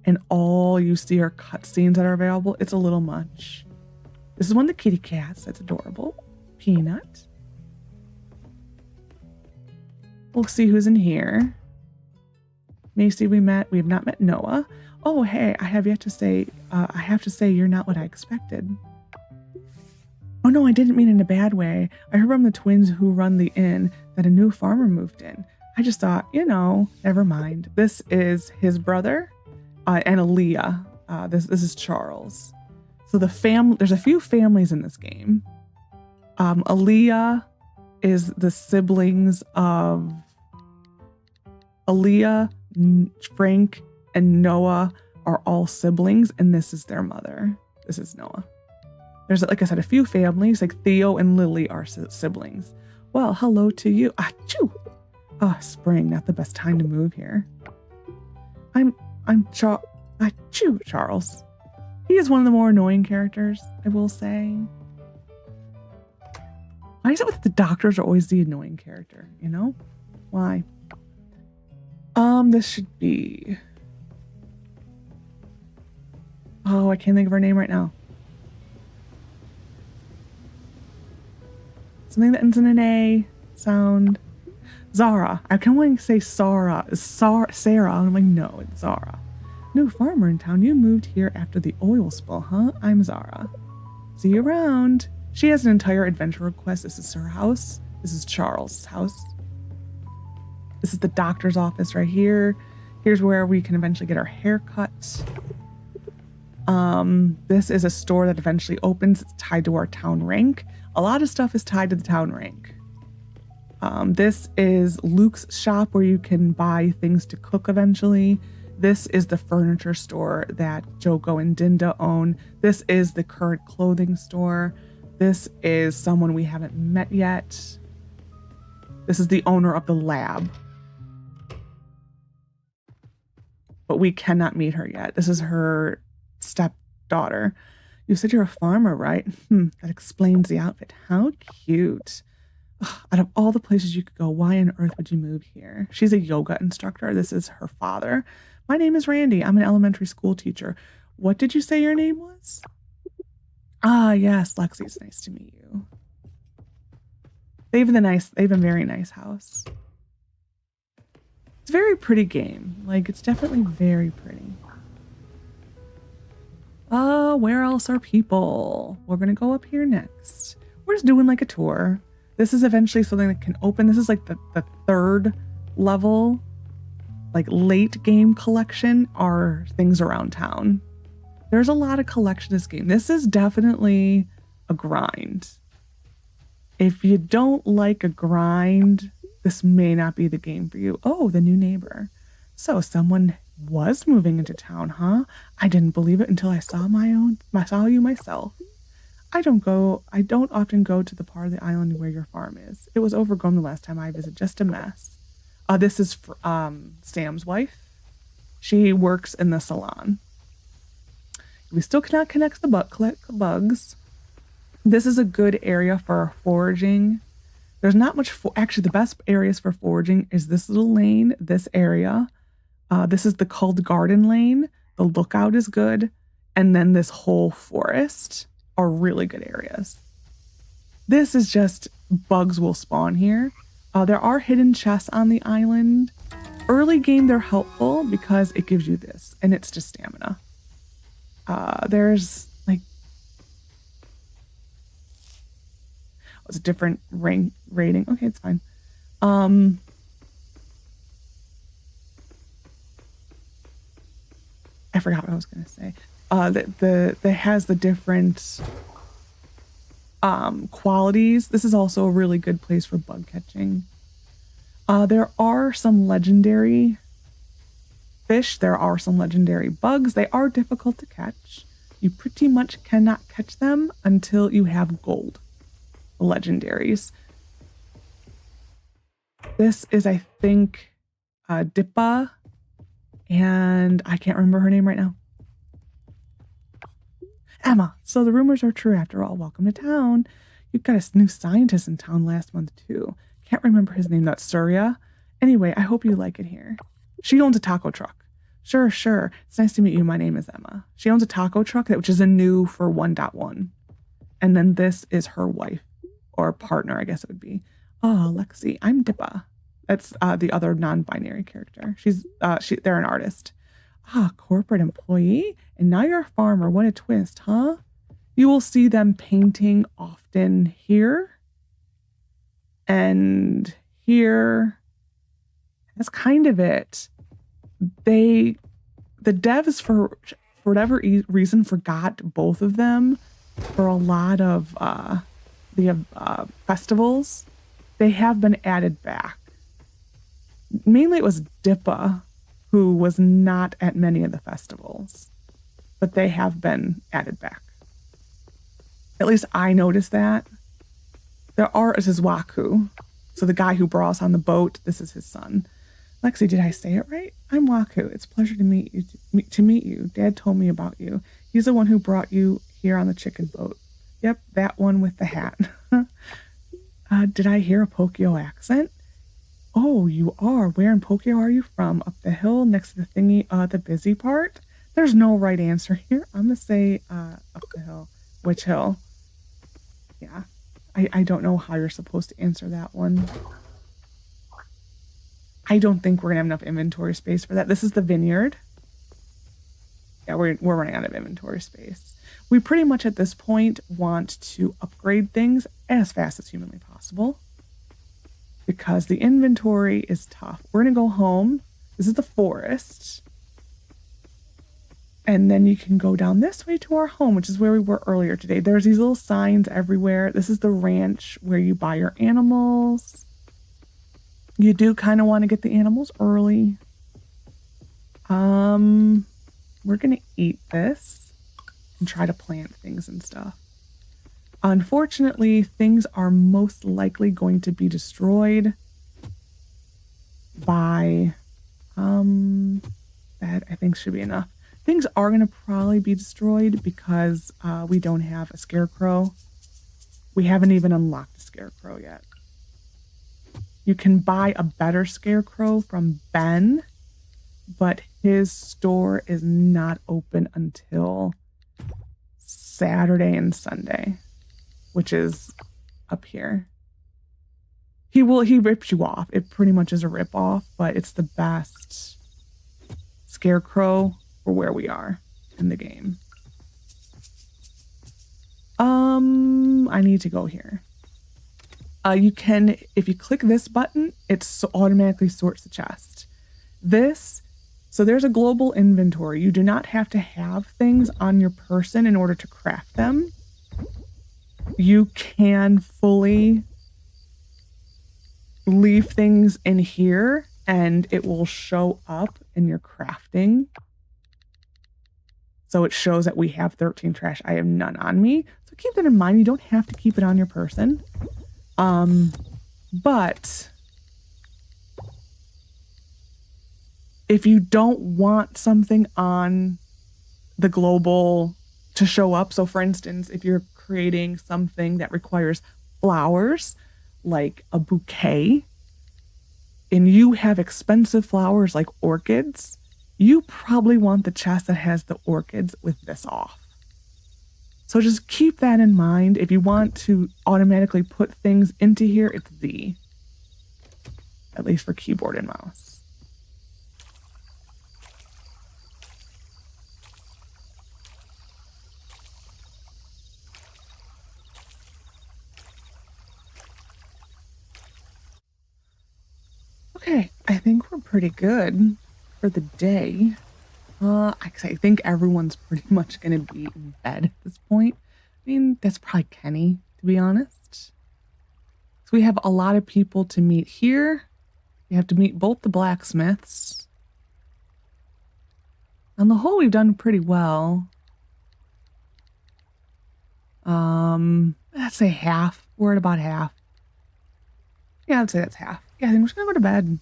Speaker 1: and all you see are cutscenes that are available, it's a little much. This is one of the kitty cats. That's adorable. Peanut. We'll see who's in here. Macy, we have not met Noah. Oh, hey, I have to say you're not what I expected. Oh no, I didn't mean in a bad way. I heard from the twins who run the inn that a new farmer moved in. I just thought, never mind. This is his brother, and Aaliyah. This is Charles. So there's a few families in this game. Aaliyah is the siblings of Aaliyah, Frank, and Noah are all siblings, and this is their mother. This is Noah. There's, like I said, a few families, like Theo and Lily are siblings. Well, hello to you. Achoo! Spring, not the best time to move here. I'm Charles. He is one of the more annoying characters, I will say. Why is it with the doctors are always the annoying character, Why? This should be... Oh, I can't think of her name right now. Something that ends in an A sound. Zara. I kind of want to say Sarah. Sarah. I'm like, no, it's Zara. New farmer in town. You moved here after the oil spill, huh? I'm Zara. See you around. She has an entire adventure request. This is her house. This is Charles' house. This is the doctor's office right here. Here's where we can eventually get our hair cut. This is a store that eventually opens. It's tied to our town rank. A lot of stuff is tied to the town rank. This is Luke's shop where you can buy things to cook eventually. This is the furniture store that Joko and Dinda own. This is the current clothing store. This is someone we haven't met yet. This is the owner of the lab. But we cannot meet her yet. This is her stepdaughter. You said you're a farmer, right? That explains the outfit. How cute. Ugh, out of all the places you could go, why on earth would you move here? She's a yoga instructor. This is her father. My name is Randy. I'm an elementary school teacher. What did you say your name was? Yes, Lexi. It's nice to meet you. They have a very nice house. It's a very pretty game. Like, it's definitely very pretty. Where else are people? We're gonna go up here next. We're just doing like a tour. This is eventually something that can open. This is like the third level, like late game collection are things around town. There's a lot of collection in this game. This is definitely a grind. If you don't like a grind, this may not be the game for you. Oh, the new neighbor. So someone was moving into town, huh? I didn't believe it until I saw you myself. I don't often go to the part of the island where your farm is. It was overgrown the last time I visited, just a mess. This is for, Sam's wife. She works in the salon. We still cannot collect bugs. This is a good area for foraging. There's not much actually the best areas for foraging is this little lane, this area. This is the called garden lane. The lookout is good. And then this whole forest are really good areas. This is just bugs will spawn here. There are hidden chests on the island. Early game, they're helpful because it gives you this, and it's just stamina. There's like, it's a different rank rating. Okay, it's fine. I forgot what I was gonna say. That has the different qualities. This is also a really good place for bug catching. There are some legendary fish. There are some legendary bugs. They are difficult to catch. You pretty much cannot catch them until you have gold. Legendaries. This is, I think, Dippa, and I can't remember her name right now. Emma. So the rumors are true after all. Welcome to town. You've got a new scientist in town last month too. Can't remember his name. That's Surya. Anyway, I hope you like it here. She owns a taco truck. Sure, sure. It's nice to meet you. My name is Emma. She owns a taco truck, which is a new for 1.1. And then this is her wife or partner, I guess it would be. Oh, Lexi, I'm Dippa. That's the other non-binary character. They're an artist. Ah, corporate employee? And now you're a farmer. What a twist, huh? You will see them painting often here and here. That's kind of it. The devs, for whatever reason, forgot both of them for a lot of the festivals. They have been added back. Mainly it was Dippa, who was not at many of the festivals, but they have been added back. At least I noticed that. This is Wakuu. So the guy who brought us on the boat, this is his son. Lexi, did I say it right? I'm Wakuu. It's a pleasure to meet you. Dad told me about you. He's the one who brought you here on the chicken boat. Yep, that one with the hat. Did I hear a Pokio accent? Oh, you are. Where in Pokio are you from? Up the hill next to the thingy, the busy part? There's no right answer here. I'm going to say up the hill. Which hill? Yeah. I don't know how you're supposed to answer that one. I don't think we're going to have enough inventory space for that. This is the vineyard. Yeah, we're running out of inventory space. We pretty much at this point want to upgrade things as fast as humanly possible because the inventory is tough. We're going to go home. This is the forest. And then you can go down this way to our home, which is where we were earlier today. There's these little signs everywhere. This is the ranch where you buy your animals. You do kind of want to get the animals early. We're going to eat this and try to plant things and stuff. Unfortunately, things are most likely going to be destroyed by, that I think should be enough. Things are going to probably be destroyed because we don't have a scarecrow. We haven't even unlocked a scarecrow yet. You can buy a better scarecrow from Ben, but his store is not open until Saturday and Sunday, which is up here. He rips you off. It pretty much is a rip off, but it's the best scarecrow for where we are in the game. I need to go here. You can, if you click this button, it automatically sorts the chest. So there's a global inventory. You do not have to have things on your person in order to craft them. You can fully leave things in here and it will show up in your crafting. So it shows that we have 13 trash. I have none on me. So keep that in mind. You don't have to keep it on your person. But if you don't want something on the global to show up, so for instance, if you're creating something that requires flowers, like a bouquet, and you have expensive flowers like orchids, you probably want the chest that has the orchids with this off. So just keep that in mind. If you want to automatically put things into here, it's Z. at least for keyboard and mouse. Okay, I think we're pretty good for the day. I think everyone's pretty much going to be in bed at this point. I mean, that's probably Kenny, to be honest. So we have a lot of people to meet here. We have to meet both the blacksmiths. On the whole, we've done pretty well. Let's say half. We're at about half. Yeah, I'd say that's half. Yeah, I think we're just gonna go to bed.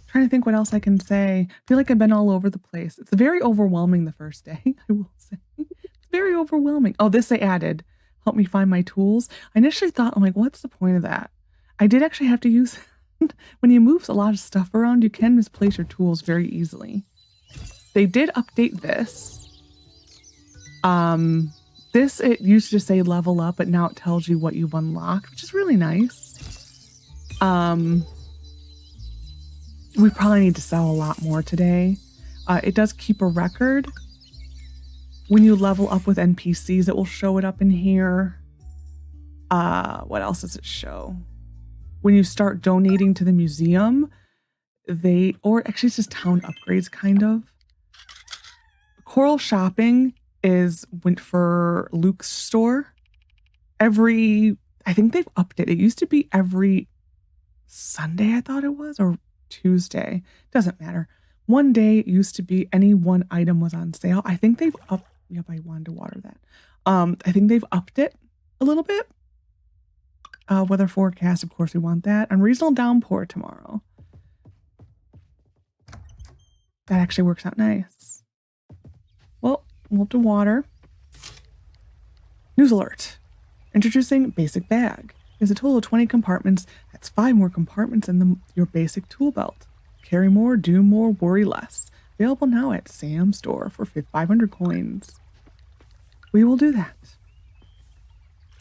Speaker 1: Trying to think what else I can say. I feel like I've been all over the place. It's very overwhelming the first day, I will say. It's very overwhelming. Oh, this they added. Help me find my tools. I initially thought, I'm like, what's the point of that? I did actually have to use it. When you move a lot of stuff around, you can misplace your tools very easily. They did update this. This, it used to say level up, but now it tells you what you've unlocked, which is really nice. We probably need to sell a lot more today. It does keep a record. When you level up with NPCs, it will show it up in here. What else does it show? When you start donating to the museum, or actually it's just town upgrades kind of. Coral shopping went for Luke's store. I think they've upped it. It used to be every Sunday, I thought it was, or Tuesday. Doesn't matter. One day it used to be any one item was on sale. I think they've upped. Yep, I wanted to water that. I think they've upped it a little bit. Weather forecast, of course, we want that. Unreasonable downpour tomorrow. That actually works out nice. Well, we'll have to water. News alert. Introducing basic bag. There's a total of 20 compartments. That's 5 more compartments in your basic tool belt. Carry more, do more, worry less. Available now at Sam's store for 500 coins. We will do that.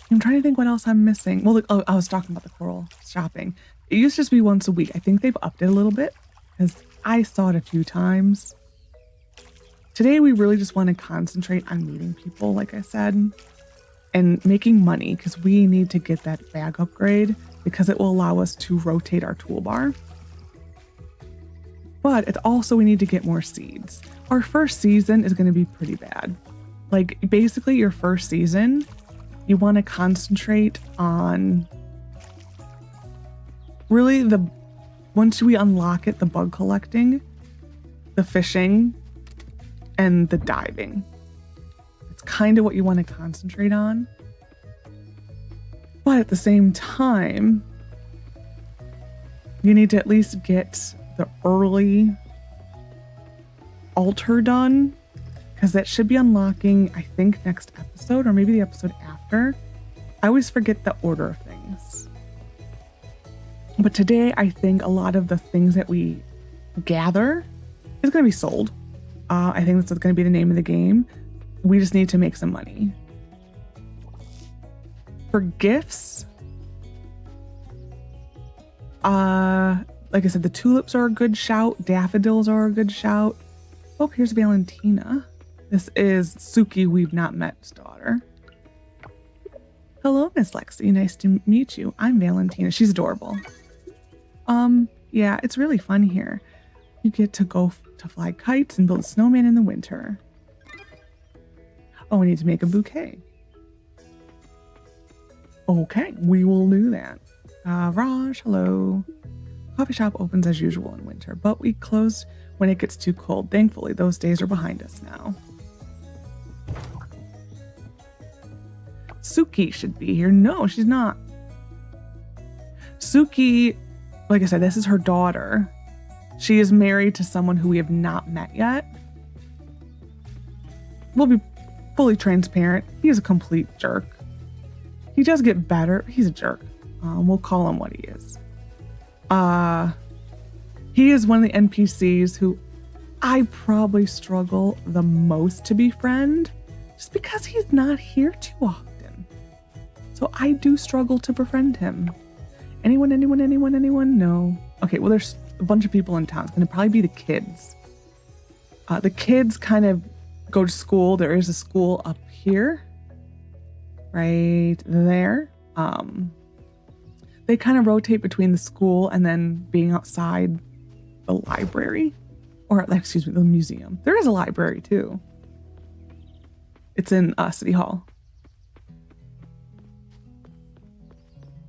Speaker 1: I'm trying to think what else I'm missing. Well, I was talking about the coral shopping. It used to just be once a week. I think they've upped it a little bit because I saw it a few times. Today, we really just want to concentrate on meeting people, like I said, and making money because we need to get that bag upgrade because it will allow us to rotate our toolbar. But it's also, we need to get more seeds. Our first season is going to be pretty bad. Like, basically, your first season, you want to concentrate on really once we unlock it, the bug collecting, the fishing, and the diving. It's kind of what you want to concentrate on. But at the same time, you need to at least get the early altar done, because that should be unlocking, I think, next episode or maybe the episode after. I always forget the order of things. But today, I think a lot of the things that we gather is going to be sold. I think that's going to be the name of the game. We just need to make some money. For gifts, like I said, the tulips are a good shout. Daffodils are a good shout. Oh, here's Valentina. This is Suki, we've not met's daughter. Hello, Miss Lexi. Nice to meet you. I'm Valentina. She's adorable. Yeah, it's really fun here. You get to go to fly kites and build a snowman in the winter. Oh, we need to make a bouquet. Okay, we will do that. Raj, hello. Coffee shop opens as usual in winter, but we close when it gets too cold. Thankfully, those days are behind us now. Suki should be here. No, she's not. Suki, like I said, this is her daughter. She is married to someone who we have not met yet. We'll be fully transparent. He is a complete jerk. He does get better. He's a jerk. We'll call him what he is. He is one of the NPCs who I probably struggle the most to befriend, just because he's not here too often. So I do struggle to befriend him. Anyone? No. Okay, well, there's a bunch of people in town. It's going to probably be the kids. The kids kind of go to school. There is a school up here. Right there. They kind of rotate between the school and then being outside the library. Or, excuse me, the museum. There is a library, too. It's in City Hall.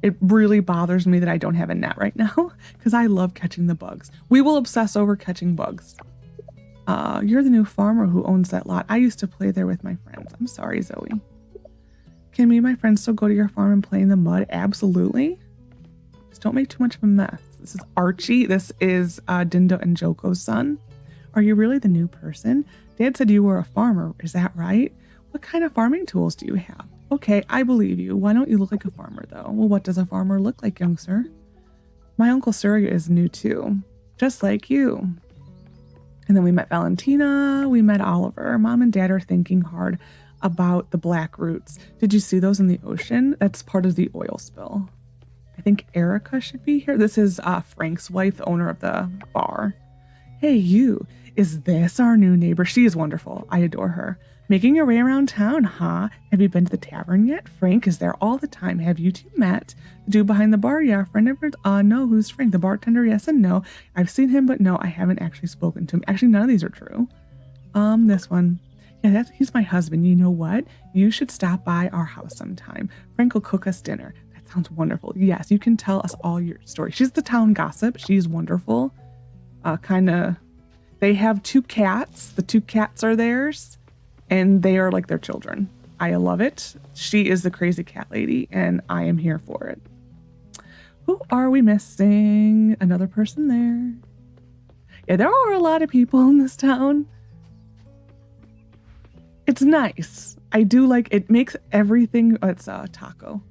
Speaker 1: It really bothers me that I don't have a net right now because I love catching the bugs. We will obsess over catching bugs. You're the new farmer who owns that lot. I used to play there with my friends. I'm sorry, Zoe. Can me and my friends still go to your farm and play in the mud? Absolutely. Just don't make too much of a mess. This is Archie. This is Dindo and Joko's son. Are you really the new person? Dad said you were a farmer. Is that right? What kind of farming tools do you have? Okay, I believe you. Why don't you look like a farmer, though? Well, what does a farmer look like, young sir? My Uncle Surya is new, too. Just like you. And then we met Valentina. We met Oliver. Mom and Dad are thinking hard about the black roots. Did you see those in the ocean? That's part of the oil spill. I think Erica should be here. This is Frank's wife, the owner of the bar. Hey, you. Is this our new neighbor? She is wonderful. I adore her. Making your way around town, huh? Have you been to the tavern yet? Frank is there all the time. Have you two met? The dude behind the bar, yeah. Friend of yours? No. Who's Frank? The bartender, yes and no. I've seen him, but no, I haven't actually spoken to him. Actually, none of these are true. This one. Yeah, he's my husband. You know what? You should stop by our house sometime. Frank will cook us dinner. That sounds wonderful. Yes, you can tell us all your story. She's the town gossip. She's wonderful. They have 2 cats. The 2 cats are theirs. And they are like their children. I love it. She is the crazy cat lady, and I am here for it. Who are we missing? Another person there. Yeah, there are a lot of people in this town. It's nice. I do like it. Makes everything. Oh, it's Taco.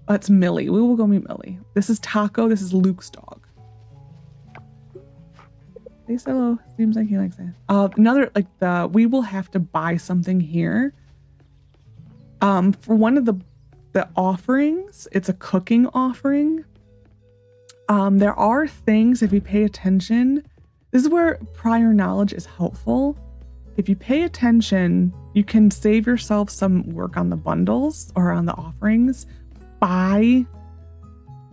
Speaker 1: Oh, it's Millie. We will go meet Millie. This is Taco. This is Luke's dog. Say hello. Seems like he likes that. We will have to buy something here. For one of the offerings, it's a cooking offering. There are things, if you pay attention, this is where prior knowledge is helpful. If you pay attention, you can save yourself some work on the bundles or on the offerings by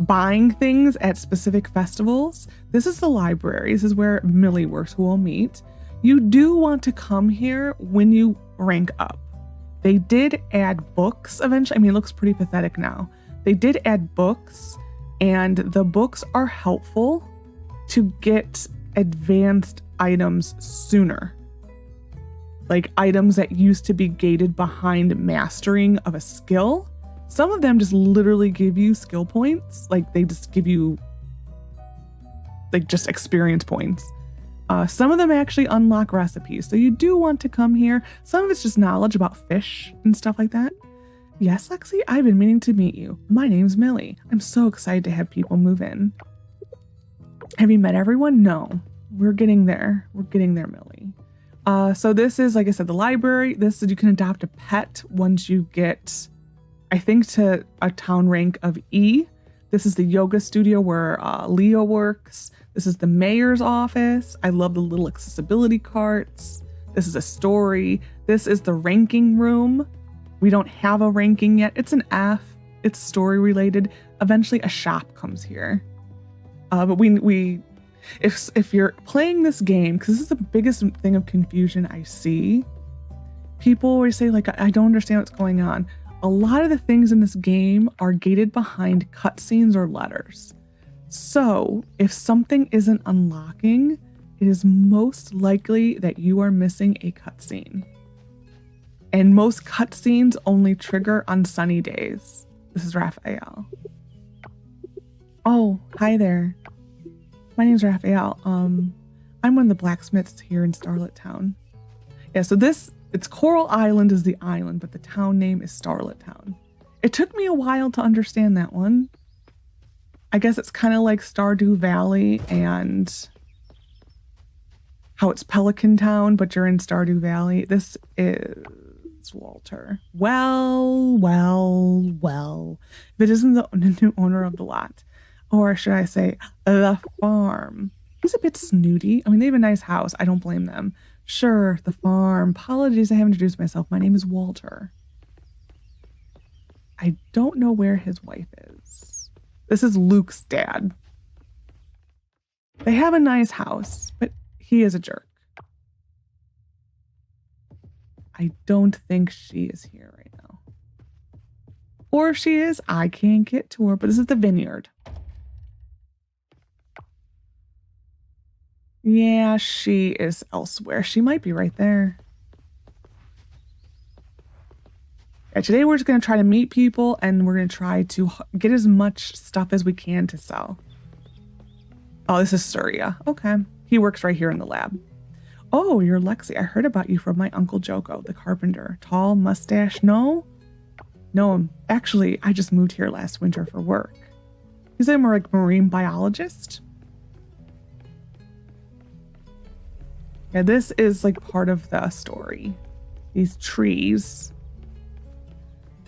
Speaker 1: buying things at specific festivals. This is the library. This is where Millie works, who we'll meet. You do want to come here when you rank up. They did add books eventually. I mean, it looks pretty pathetic now. They did add books, and the books are helpful to get advanced items sooner. Like items that used to be gated behind mastering of a skill. Some of them just literally give you skill points. Like they just give you just experience points. Some of them actually unlock recipes. So you do want to come here. Some of it's just knowledge about fish and stuff like that. Yes, Lexi, I've been meaning to meet you. My name's Millie. I'm so excited to have people move in. Have you met everyone? No, we're getting there. We're getting there, Millie. So this is, like I said, the library. This is, you can adopt a pet once you get, I think, to a town rank of E. This is the yoga studio where Leo works. This is the mayor's office. I love the little accessibility carts. This is a story. This is the ranking room. We don't have a ranking yet. It's an F. It's story related. Eventually a shop comes here. But if you're playing this game, because this is the biggest thing of confusion I see, people always say, like, I don't understand what's going on. A lot of the things in this game are gated behind cutscenes or letters. So if something isn't unlocking, it is most likely that you are missing a cutscene. And most cutscenes only trigger on sunny days. This is Raphael. Oh, hi there. My name's Raphael. I'm one of the blacksmiths here in Starlit Town. Yeah, so it's Coral Island is the island, but the town name is Starlit Town. It took me a while to understand that one. I guess it's kind of like Stardew Valley and how it's Pelican Town, but you're in Stardew Valley. This is Walter. Well. If it isn't the new owner of the lot. Or should I say, the farm. He's a bit snooty. I mean, they have a nice house. I don't blame them. Sure, the farm. Apologies, I haven't introduced myself. My name is Walter. I don't know where his wife is. This is Luke's dad. They have a nice house, but he is a jerk. I don't think she is here right now. Or if she is, I can't get to her, but this is the vineyard. Yeah, she is elsewhere. She might be right there. Yeah, today we're just going to try to meet people and we're going to try to get as much stuff as we can to sell. Oh, this is Surya. Okay. He works right here in the lab. Oh, you're Lexi. I heard about you from my uncle Joko, the carpenter. Tall, mustache. No, actually, I just moved here last winter for work. He's a more like marine biologist. Yeah, this is like part of the story. These trees.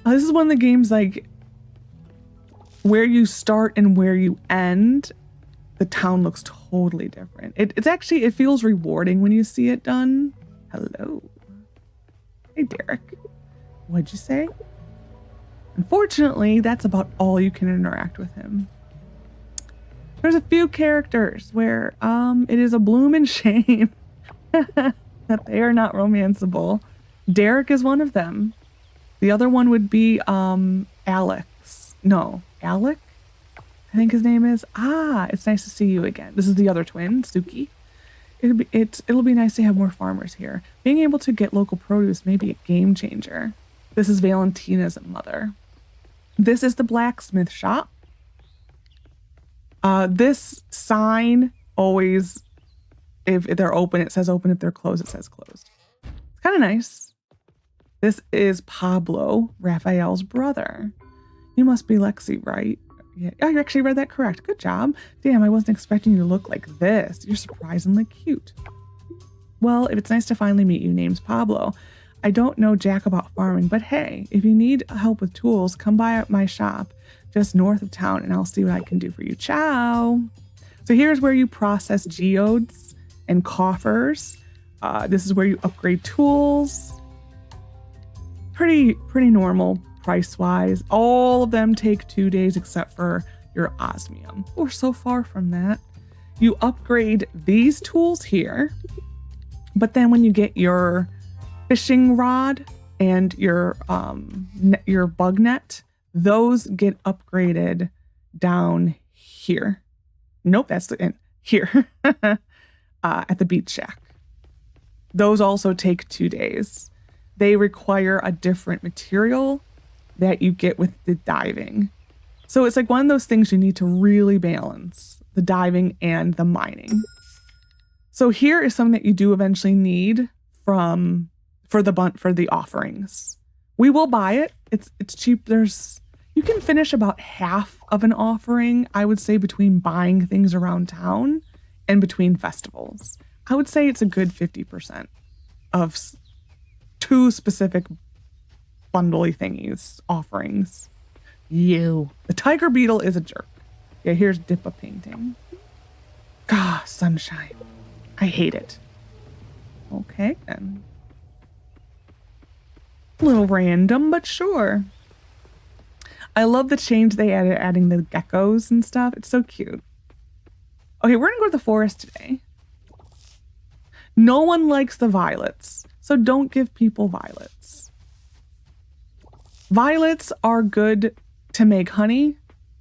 Speaker 1: This is one of the games like where you start and where you end. The town looks totally different. It feels rewarding when you see it done. Hello. Hey, Derek. What'd you say? Unfortunately, that's about all you can interact with him. There's a few characters where it is a blooming shame that they are not romanceable. Derek is one of them. The other one would be Alex. No, Alec? I think his name is. It's nice to see you again. This is the other twin, Suki. It'll be nice to have more farmers here. Being able to get local produce may be a game changer. This is Valentina's mother. This is the blacksmith shop. This sign always, if they're open, it says open. If they're closed, it says closed. It's kind of nice. This is Pablo, Raphael's brother. You must be Lexi, right? Yeah, you actually read that correct. Good job. Damn, I wasn't expecting you to look like this. You're surprisingly cute. Well, if it's nice to finally meet you, name's Pablo. I don't know jack about farming, but hey, if you need help with tools, come by at my shop just north of town and I'll see what I can do for you. Ciao. So here's where you process geodes and coffers. This is where you upgrade tools. Pretty normal price-wise. All of them take 2 days except for your osmium. We're so far from that. You upgrade these tools here, but then when you get your fishing rod and your bug net, those get upgraded down here. Nope, that's the end. Here at the beach shack. Those also take 2 days. They require a different material that you get with the diving. So it's like one of those things you need to really balance, the diving and the mining. So here is something that you do eventually need for the offerings. We will buy it. It's cheap. You can finish about half of an offering, I would say, between buying things around town and between festivals. I would say it's a good 50% of 2 specific bundly thingies, offerings. The tiger beetle is a jerk. Yeah, here's Dippa painting. Gah, sunshine. I hate it. Okay, then. A little random, but sure. I love the change they added, adding the geckos and stuff. It's so cute. Okay, we're gonna go to the forest today. No one likes the violets, so don't give people violets. Violets are good to make honey.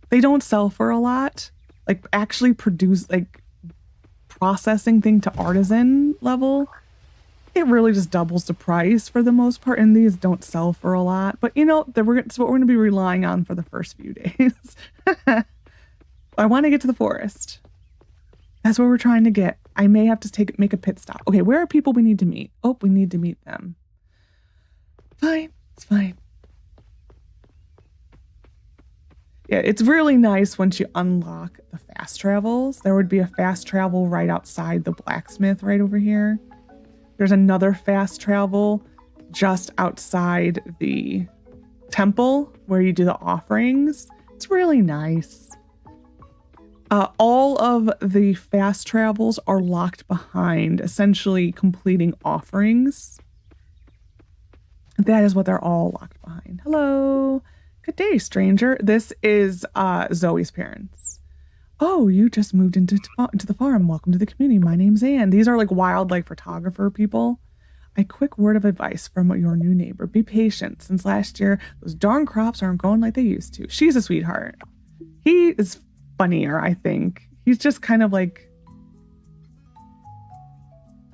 Speaker 1: They don't sell for a lot. Like actually produce, like processing thing to artisan level, it really just doubles the price for the most part. And these don't sell for a lot, but you know, that's what we're going to be relying on for the first few days. I want to get to the forest. That's where we're trying to get. I may have to make a pit stop. Okay, where are people we need to meet? Oh, we need to meet them. Fine, it's fine. Yeah, it's really nice once you unlock the fast travels. There would be a fast travel right outside the blacksmith right over here. There's another fast travel just outside the temple where you do the offerings. It's really nice. All of the fast travels are locked behind, essentially completing offerings. That is what they're all locked behind. Hello. Good day, stranger. This is Zoe's parents. Oh, you just moved into the farm. Welcome to the community. My name's Anne. These are like wildlife photographer people. A quick word of advice from your new neighbor. Be patient. Since last year, those darn crops aren't going like they used to. She's a sweetheart. He is funnier, I think. He's just kind of like,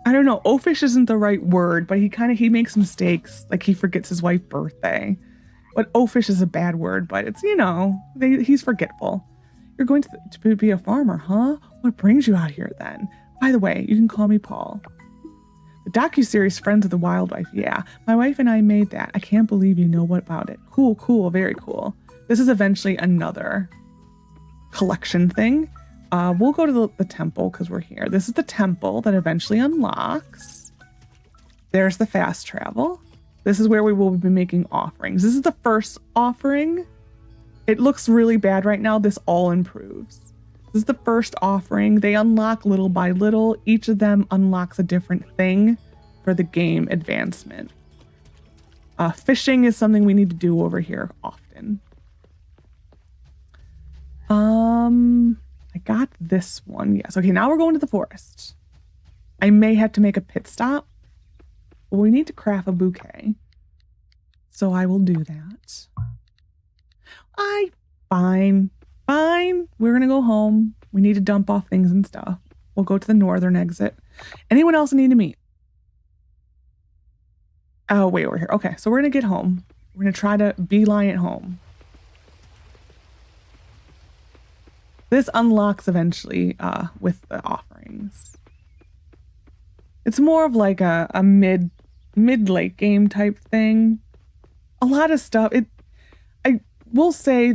Speaker 1: I don't know, oafish isn't the right word, but he makes mistakes. Like he forgets his wife's birthday. But oafish is a bad word, but it's, he's forgetful. You're going to be a farmer, huh? What brings you out here then? By the way, you can call me Paul. The docuseries Friends of the Wildlife. Yeah, my wife and I made that. I can't believe you know what about it. Cool, very cool. This is eventually another collection thing. We'll go to the temple because we're here. This is the temple that eventually unlocks. There's the fast travel. This is where we will be making offerings. This is the first offering. It looks really bad right now. This all improves. This is the first offering. They unlock little by little. Each of them unlocks a different thing for the game advancement. Fishing is something we need to do over here often. I got this one. Yes. Okay, now we're going to the forest. I may have to make a pit stop. But we need to craft a bouquet. So I will do that. Fine. We're going to go home. We need to dump off things and stuff. We'll go to the northern exit. Anyone else need to meet? Oh, wait, we're here. Okay, so we're going to get home. We're going to try to beeline it home. This unlocks eventually with the offerings. It's more of like a mid-late game type thing. A lot of stuff. I will say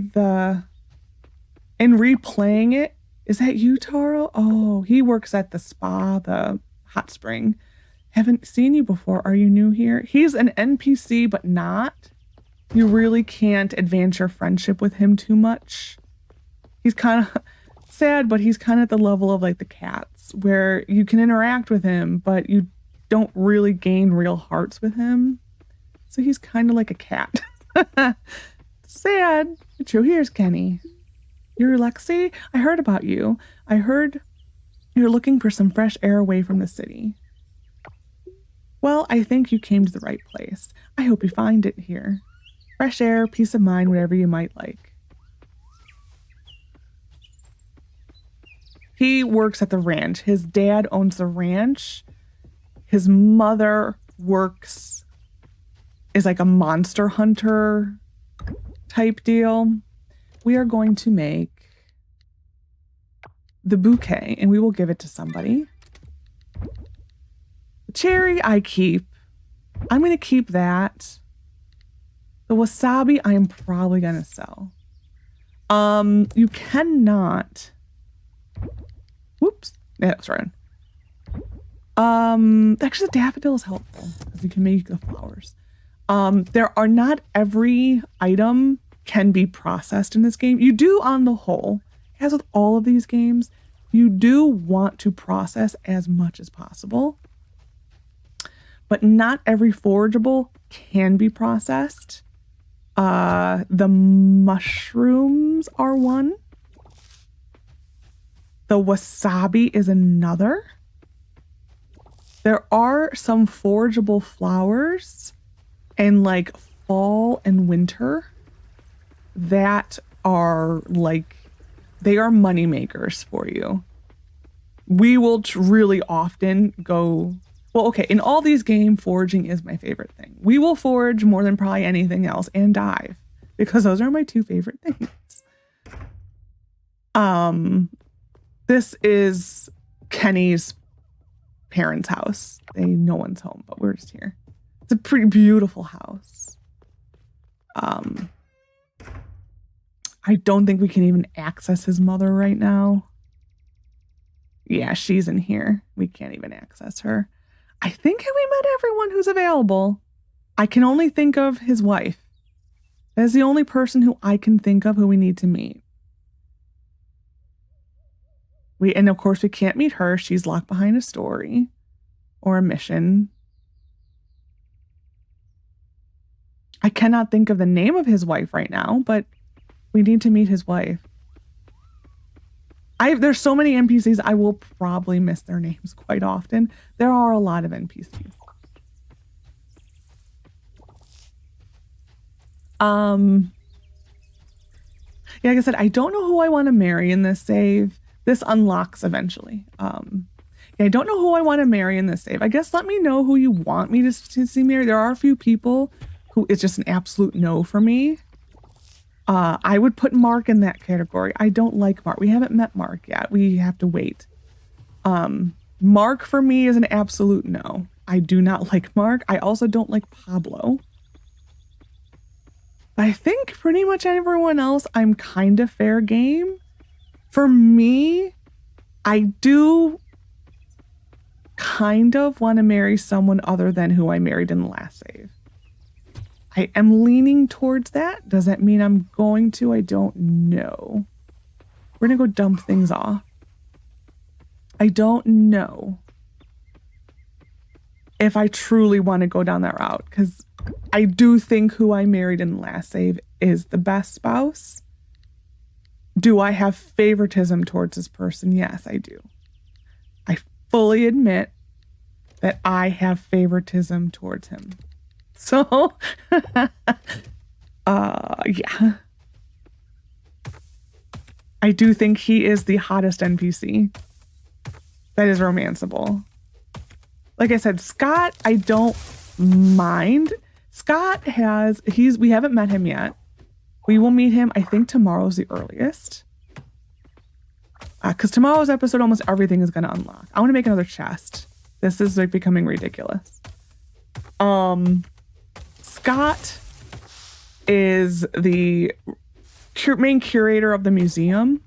Speaker 1: in replaying it, is that you, Taro? Oh, he works at the spa, the hot spring. Haven't seen you before. Are you new here? He's an NPC, but not. You really can't advance your friendship with him too much. He's kind of sad, but he's kind of at the level of like the cats, where you can interact with him, but you don't really gain real hearts with him. So he's kind of like a cat. Sad. But true. Here's Kenny. You're Lexi? I heard about you. I heard you're looking for some fresh air away from the city. Well, I think you came to the right place. I hope you find it here. Fresh air, peace of mind, whatever you might like. He works at the ranch. His dad owns the ranch. His mother is like a monster hunter type deal. We are going to make the bouquet and we will give it to somebody. The cherry I keep. I'm going to keep that. The wasabi I am probably going to sell. You cannot. Whoops. Yeah, that's right. Actually the daffodil is helpful because you can make the flowers. There are not every item can be processed in this game. You do on the whole, as with all of these games, you do want to process as much as possible. But not every forageable can be processed. The mushrooms are one. The wasabi is another. There are some forageable flowers in like fall and winter that are like, they are money makers for you. We will really often go, well, okay, in all these games, foraging is my favorite thing. We will forage more than probably anything else and dive because those are my two favorite things. This is Kenny's parents' house. No one's home, but we're just here. It's a pretty beautiful house. I don't think we can even access his mother right now. Yeah, she's in here. We can't even access her. I think we met everyone who's available. I can only think of his wife. That's the only person who I can think of who we need to meet. And of course we can't meet her. She's locked behind a story or a mission. I cannot think of the name of his wife right now, but we need to meet his wife. There's so many NPCs, I will probably miss their names quite often. There are a lot of NPCs. Yeah, like I said, I don't know who I want to marry in this save. This unlocks eventually. Yeah, I don't know who I want to marry in this save. I guess let me know who you want me to see married. There are a few people who it's just an absolute no for me. I would put Mark in that category. I don't like Mark. We haven't met Mark yet. We have to wait. Mark for me is an absolute no. I do not like Mark. I also don't like Pablo. I think pretty much everyone else, I'm kind of fair game. For me, I do kind of want to marry someone other than who I married in the last save. I am leaning towards that. Does that mean I'm going to? I don't know. We're going to go dump things off. I don't know if I truly want to go down that route, because I do think who I married in the last save is the best spouse. Do I have favoritism towards this person? Yes, I do. I fully admit that I have favoritism towards him. So, yeah. I do think he is the hottest NPC that is romanceable. Like I said, Scott, I don't mind. Scott we haven't met him yet. We will meet him, I think tomorrow's the earliest. Because tomorrow's episode, almost everything is going to unlock. I want to make another chest. This is like becoming ridiculous. Scott is the main curator of the museum.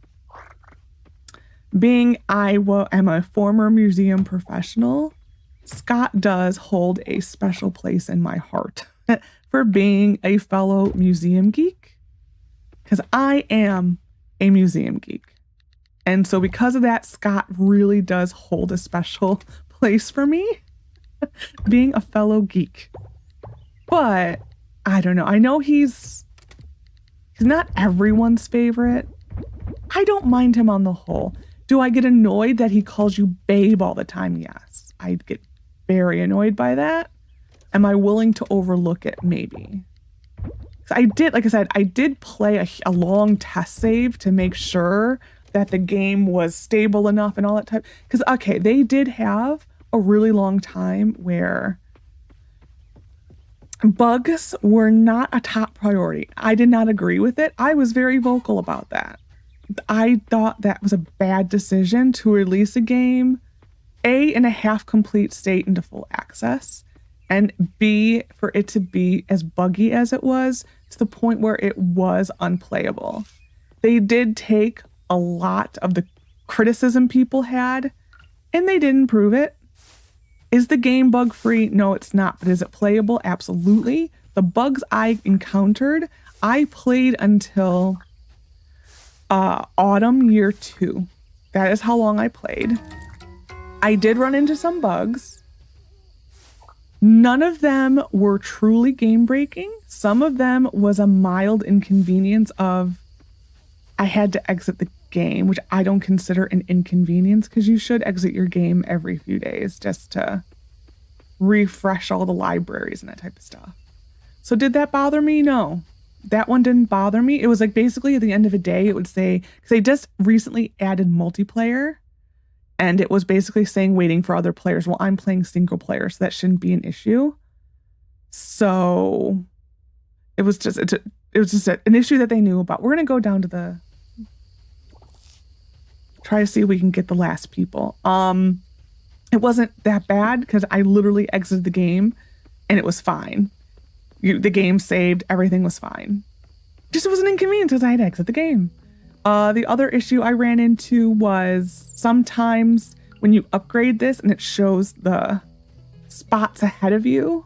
Speaker 1: Being I am a former museum professional, Scott does hold a special place in my heart for being a fellow museum geek, because I am a museum geek. And so because of that, Scott really does hold a special place for me, being a fellow geek. But I don't know. I know he's not everyone's favorite. I don't mind him on the whole. Do I get annoyed that he calls you babe all the time? Yes. I get very annoyed by that. Am I willing to overlook it? Maybe. So like I said, I did play a long test save to make sure that the game was stable enough and all that type. Because, okay, they did have a really long time where bugs were not a top priority. I did not agree with it. I was very vocal about that. I thought that was a bad decision to release a game, A, in a half-complete state into full access, and B, for it to be as buggy as it was to the point where it was unplayable. They did take a lot of the criticism people had, and they did improve it. Is the game bug-free? No, it's not. But is it playable? Absolutely. The bugs I encountered, I played until autumn year 2. That is how long I played. I did run into some bugs. None of them were truly game-breaking. Some of them was a mild inconvenience of I had to exit the game, which I don't consider an inconvenience, because you should exit your game every few days just to refresh all the libraries and that type of stuff. So did that bother me? No. That one didn't bother me. It was like basically at the end of a day, it would say, because they just recently added multiplayer, and it was basically saying waiting for other players. Well, I'm playing single player, so that shouldn't be an issue. So it was just an issue that they knew about. We're going to go down to try to see if we can get the last people. It wasn't that bad because I literally exited the game and it was fine. The game saved, everything was fine. Just it was an inconvenience because I had to exit the game. The other issue I ran into was sometimes when you upgrade this and it shows the spots ahead of you,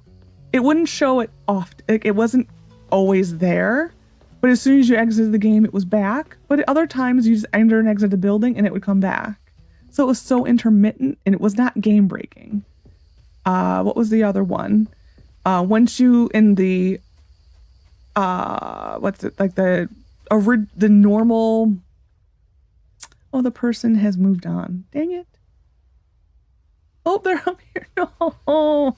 Speaker 1: it wouldn't show it off. It wasn't always there, but as soon as you exited the game, it was back. But at other times you just enter and exit the building and it would come back. So it was so intermittent and it was not game breaking. What was the other one? Once you in the what's it like the normal. Oh, the person has moved on. Dang it. Oh, they're up here. No.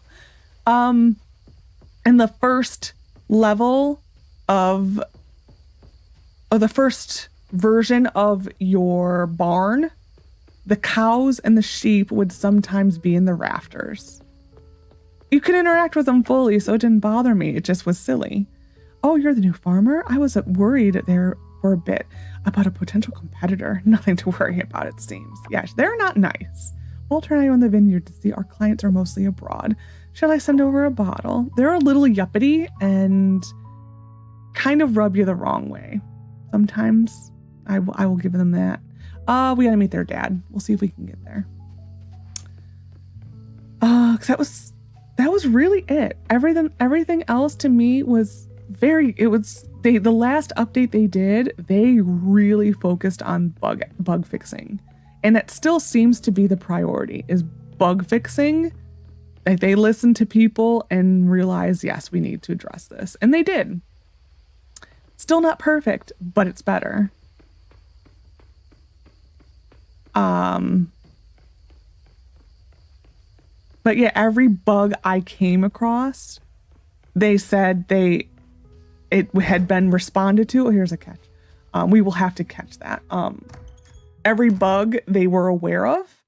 Speaker 1: In the first level of the first version of your barn, the cows and the sheep would sometimes be in the rafters. You could interact with them fully, so it didn't bother me. It just was silly. Oh, you're the new farmer? I was worried there for a bit about a potential competitor. Nothing to worry about, it seems. Yes, they're not nice. Walter and I own the vineyard to see our clients are mostly abroad. Shall I send over a bottle? They're a little yuppity and kind of rub you the wrong way. Sometimes I will give them that. We gotta meet their dad. We'll see if we can get there. 'Cause that was really it. Everything else to me was the last update they did, they really focused on bug fixing. And it still seems to be the priority is bug fixing. Like they listened to people and realized, yes, we need to address this. And they did. Still not perfect, but it's better. But yeah, every bug I came across, they said it had been responded to. Oh, here's a catch. We will have to catch that. Every bug they were aware of,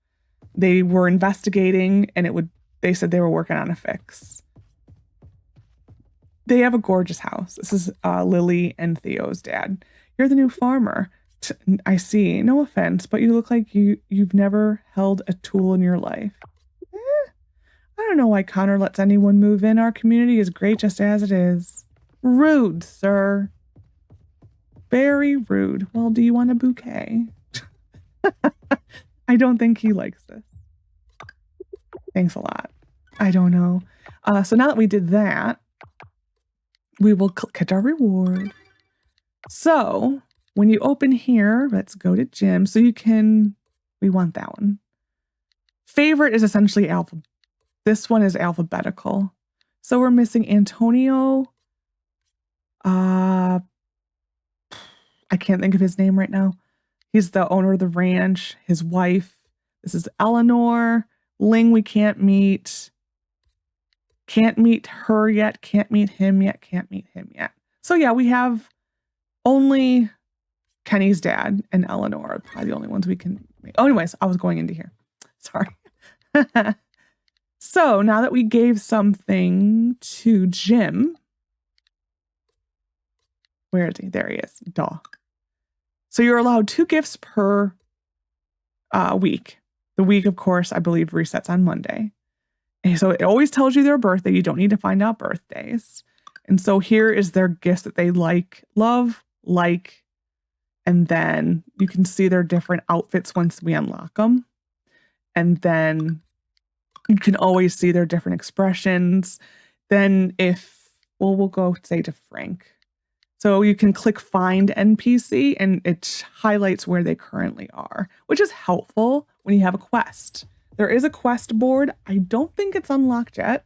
Speaker 1: they were investigating, and they said they were working on a fix. They have a gorgeous house. This is Lily and Theo's dad. You're the new farmer. I see. No offense, but you look like you've never held a tool in your life. I don't know why Connor lets anyone move in. Our community is great just as it is. Rude, sir. Very rude. Well, do you want a bouquet? I don't think he likes this. Thanks a lot. I don't know. So now that we did that, we will catch our reward. So when you open here, let's go to gym. So we want that one. Favorite is essentially alpha. This one is alphabetical. So we're missing Antonio. I can't think of his name right now. He's the owner of the ranch, his wife. This is Eleanor. Ling we can't meet. Can't meet her yet. Can't meet him yet. Can't meet him yet. So yeah, we have only Kenny's dad and Eleanor are probably the only ones we can meet. Oh, anyways, I was going into here. Sorry. So now that we gave something to Jim, where is he? There he is. Duh. So you're allowed 2 gifts per week. The week, of course, I believe resets on Monday. And so it always tells you their birthday. You don't need to find out birthdays. And so here is their gifts that they love, and then you can see their different outfits once we unlock them. And then you can always see their different expressions. Then we'll go say to Frank. So you can click find NPC and it highlights where they currently are, which is helpful when you have a quest. There is a quest board. I don't think it's unlocked yet.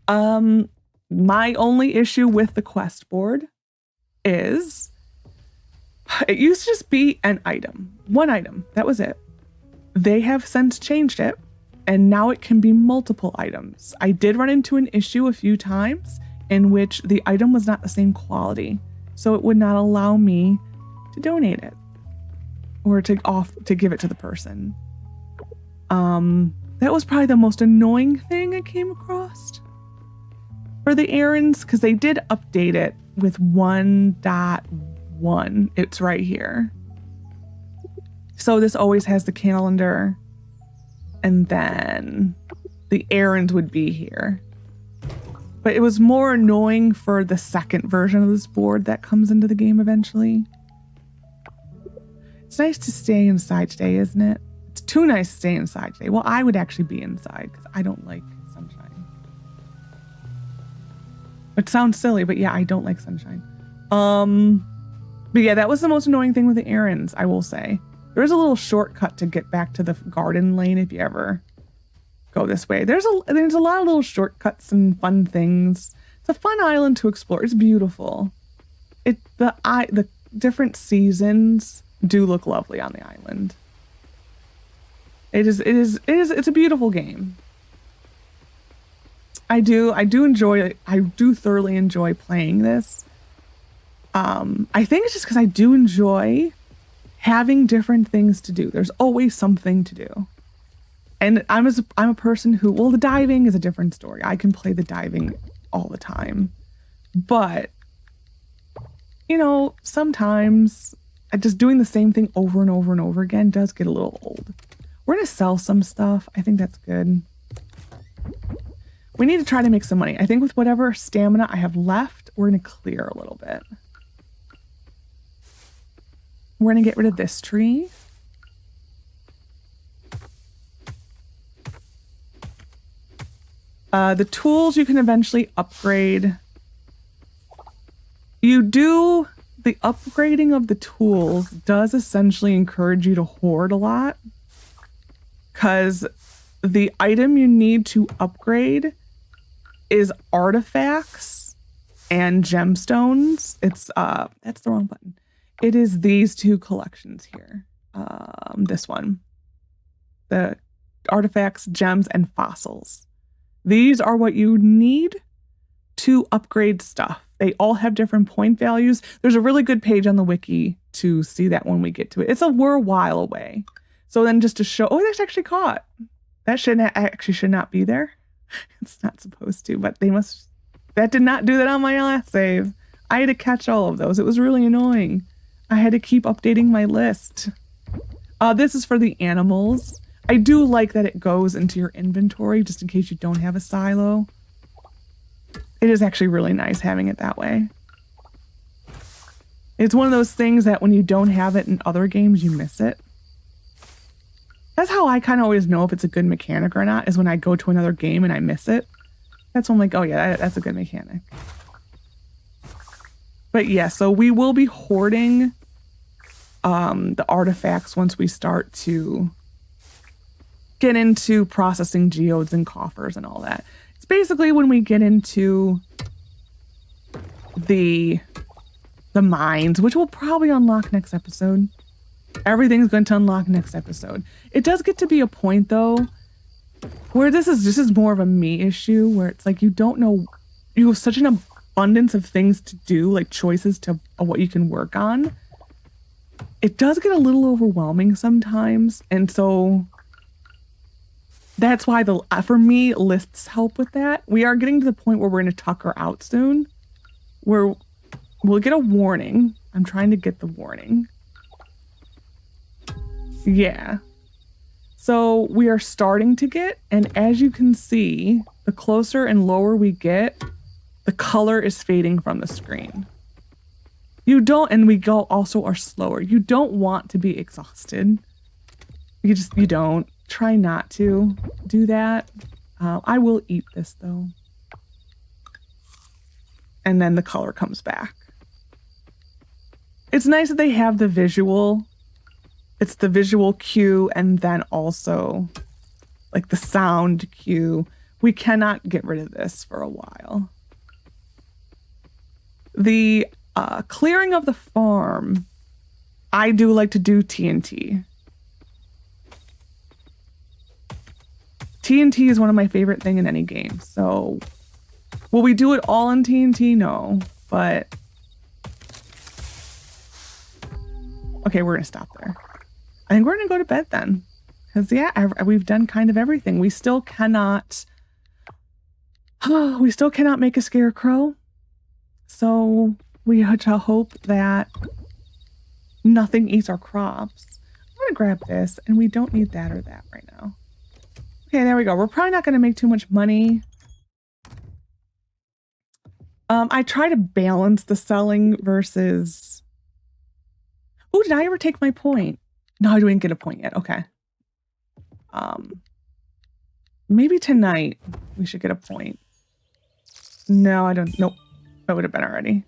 Speaker 1: My only issue with the quest board is it used to just be an item, one item. That was it. They have since changed it and now it can be multiple items. I did run into an issue a few times in which the item was not the same quality. So it would not allow me to donate it or to give it to the person. That was probably the most annoying thing I came across for the errands because they did update it with 1.1. It's right here. So this always has the calendar and then the errands would be here. But it was more annoying for the second version of this board that comes into the game eventually. It's nice to stay inside today, isn't it? It's too nice to stay inside today. Well, I would actually be inside because I don't like sunshine. It sounds silly, but yeah, I don't like sunshine. But yeah, that was the most annoying thing with the errands, I will say. There's a little shortcut to get back to the garden lane if you ever go this way. There's a lot of little shortcuts and fun things. It's a fun island to explore. It's beautiful. The different seasons do look lovely on the island. It's a beautiful game. I do thoroughly enjoy playing this. I think it's just because I do enjoy having different things to do. There's always something to do. And I'm a person who, well, the diving is a different story. I can play the diving all the time. But, you know, sometimes just doing the same thing over and over and over again does get a little old. We're going to sell some stuff. I think that's good. We need to try to make some money. I think with whatever stamina I have left, we're going to clear a little bit. We're going to get rid of this tree. The tools you can eventually upgrade. The upgrading of the tools does essentially encourage you to hoard a lot. Because the item you need to upgrade is artifacts and gemstones. That's the wrong button. It is these two collections here. This one. The artifacts, gems, and fossils. These are what you need to upgrade stuff. They all have different point values. There's a really good page on the wiki to see that when we get to it. We're a while away. So then just to show, oh, that's actually caught. That should not be there. It's not supposed to, but that did not do that on my last save. I had to catch all of those. It was really annoying. I had to keep updating my list. This is for the animals. I do like that it goes into your inventory just in case you don't have a silo. It is actually really nice having it that way. It's one of those things that when you don't have it in other games, you miss it. That's how I kind of always know if it's a good mechanic or not, is when I go to another game and I miss it. That's when I'm like, oh yeah, that's a good mechanic. But yeah, so we will be hoarding the artifacts once we start to get into processing geodes and coffers and all that. It's basically when we get into the mines, which we'll probably unlock next episode. Everything's going to unlock next episode. It does get to be a point though where this is more of a me issue, where it's like you don't know, you have such an abundance of things to do, like choices to what you can work on. It does get a little overwhelming sometimes, and so that's why for me, lists help with that. We are getting to the point where we're going to tuck her out soon, where we'll get a warning. I'm trying to get the warning. Yeah. So we are starting to get, and as you can see, the closer and lower we get, the color is fading from the screen. You don't, and we also are slower. You don't want to be exhausted. You don't. Try not to do that. I will eat this though. And then the color comes back. It's nice that they have the visual. It's the visual cue and then also like the sound cue. We cannot get rid of this for a while. The clearing of the farm, I do like to do TNT. TNT is one of my favorite things in any game. So will we do it all in TNT? No, but okay, we're gonna stop there. I think we're gonna go to bed then, because yeah, we've done kind of everything. We still cannot make a scarecrow, so we have to hope that nothing eats our crops. I'm gonna grab this, and we don't need that or that right now. Okay, there we go. We're probably not going to make too much money. I try to balance the selling versus... Oh, did I ever take my point? No, I didn't get a point yet. Okay. Maybe tonight we should get a point. No, I don't. Nope. That would have been already.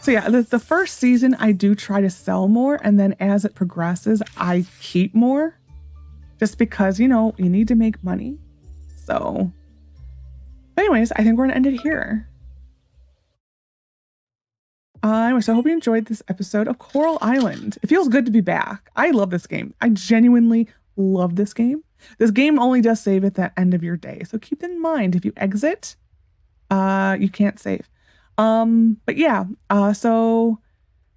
Speaker 1: So yeah, the first season I do try to sell more, and then as it progresses, I keep more just because, you know, you need to make money. So, but anyways, I think we're gonna end it here. Anyway, so I hope you enjoyed this episode of Coral Island. It feels good to be back. I love this game. I genuinely love this game. This game only does save at the end of your day. So keep that in mind. If you exit, you can't save. But yeah, so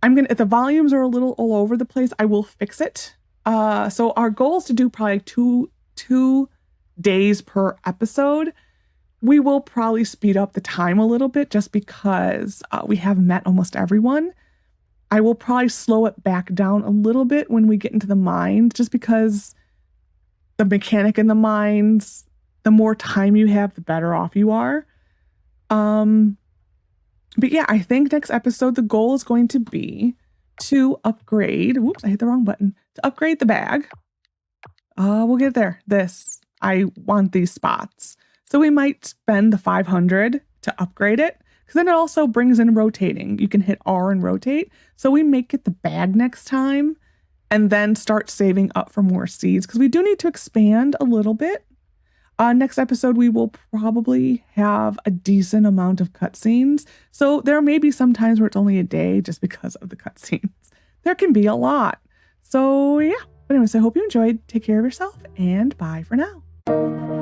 Speaker 1: I'm gonna, if the volumes are a little all over the place, I will fix it. So our goal is to do probably two days per episode. We will probably speed up the time a little bit just because we have met almost everyone. I will probably slow it back down a little bit when we get into the mines, just because the mechanic in the mines, the more time you have, the better off you are. But yeah, I think next episode, the goal is going to be to upgrade. Whoops, I hit the wrong button. To upgrade the bag. We'll get there. I want these spots. So we might spend the 500 to upgrade it, because then it also brings in rotating. You can hit R and rotate. So we may get the bag next time and then start saving up for more seeds, because we do need to expand a little bit. Next episode, we will probably have a decent amount of cutscenes. So there may be some times where it's only a day just because of the cutscenes. There can be a lot. So yeah. But anyways, I hope you enjoyed. Take care of yourself and bye for now.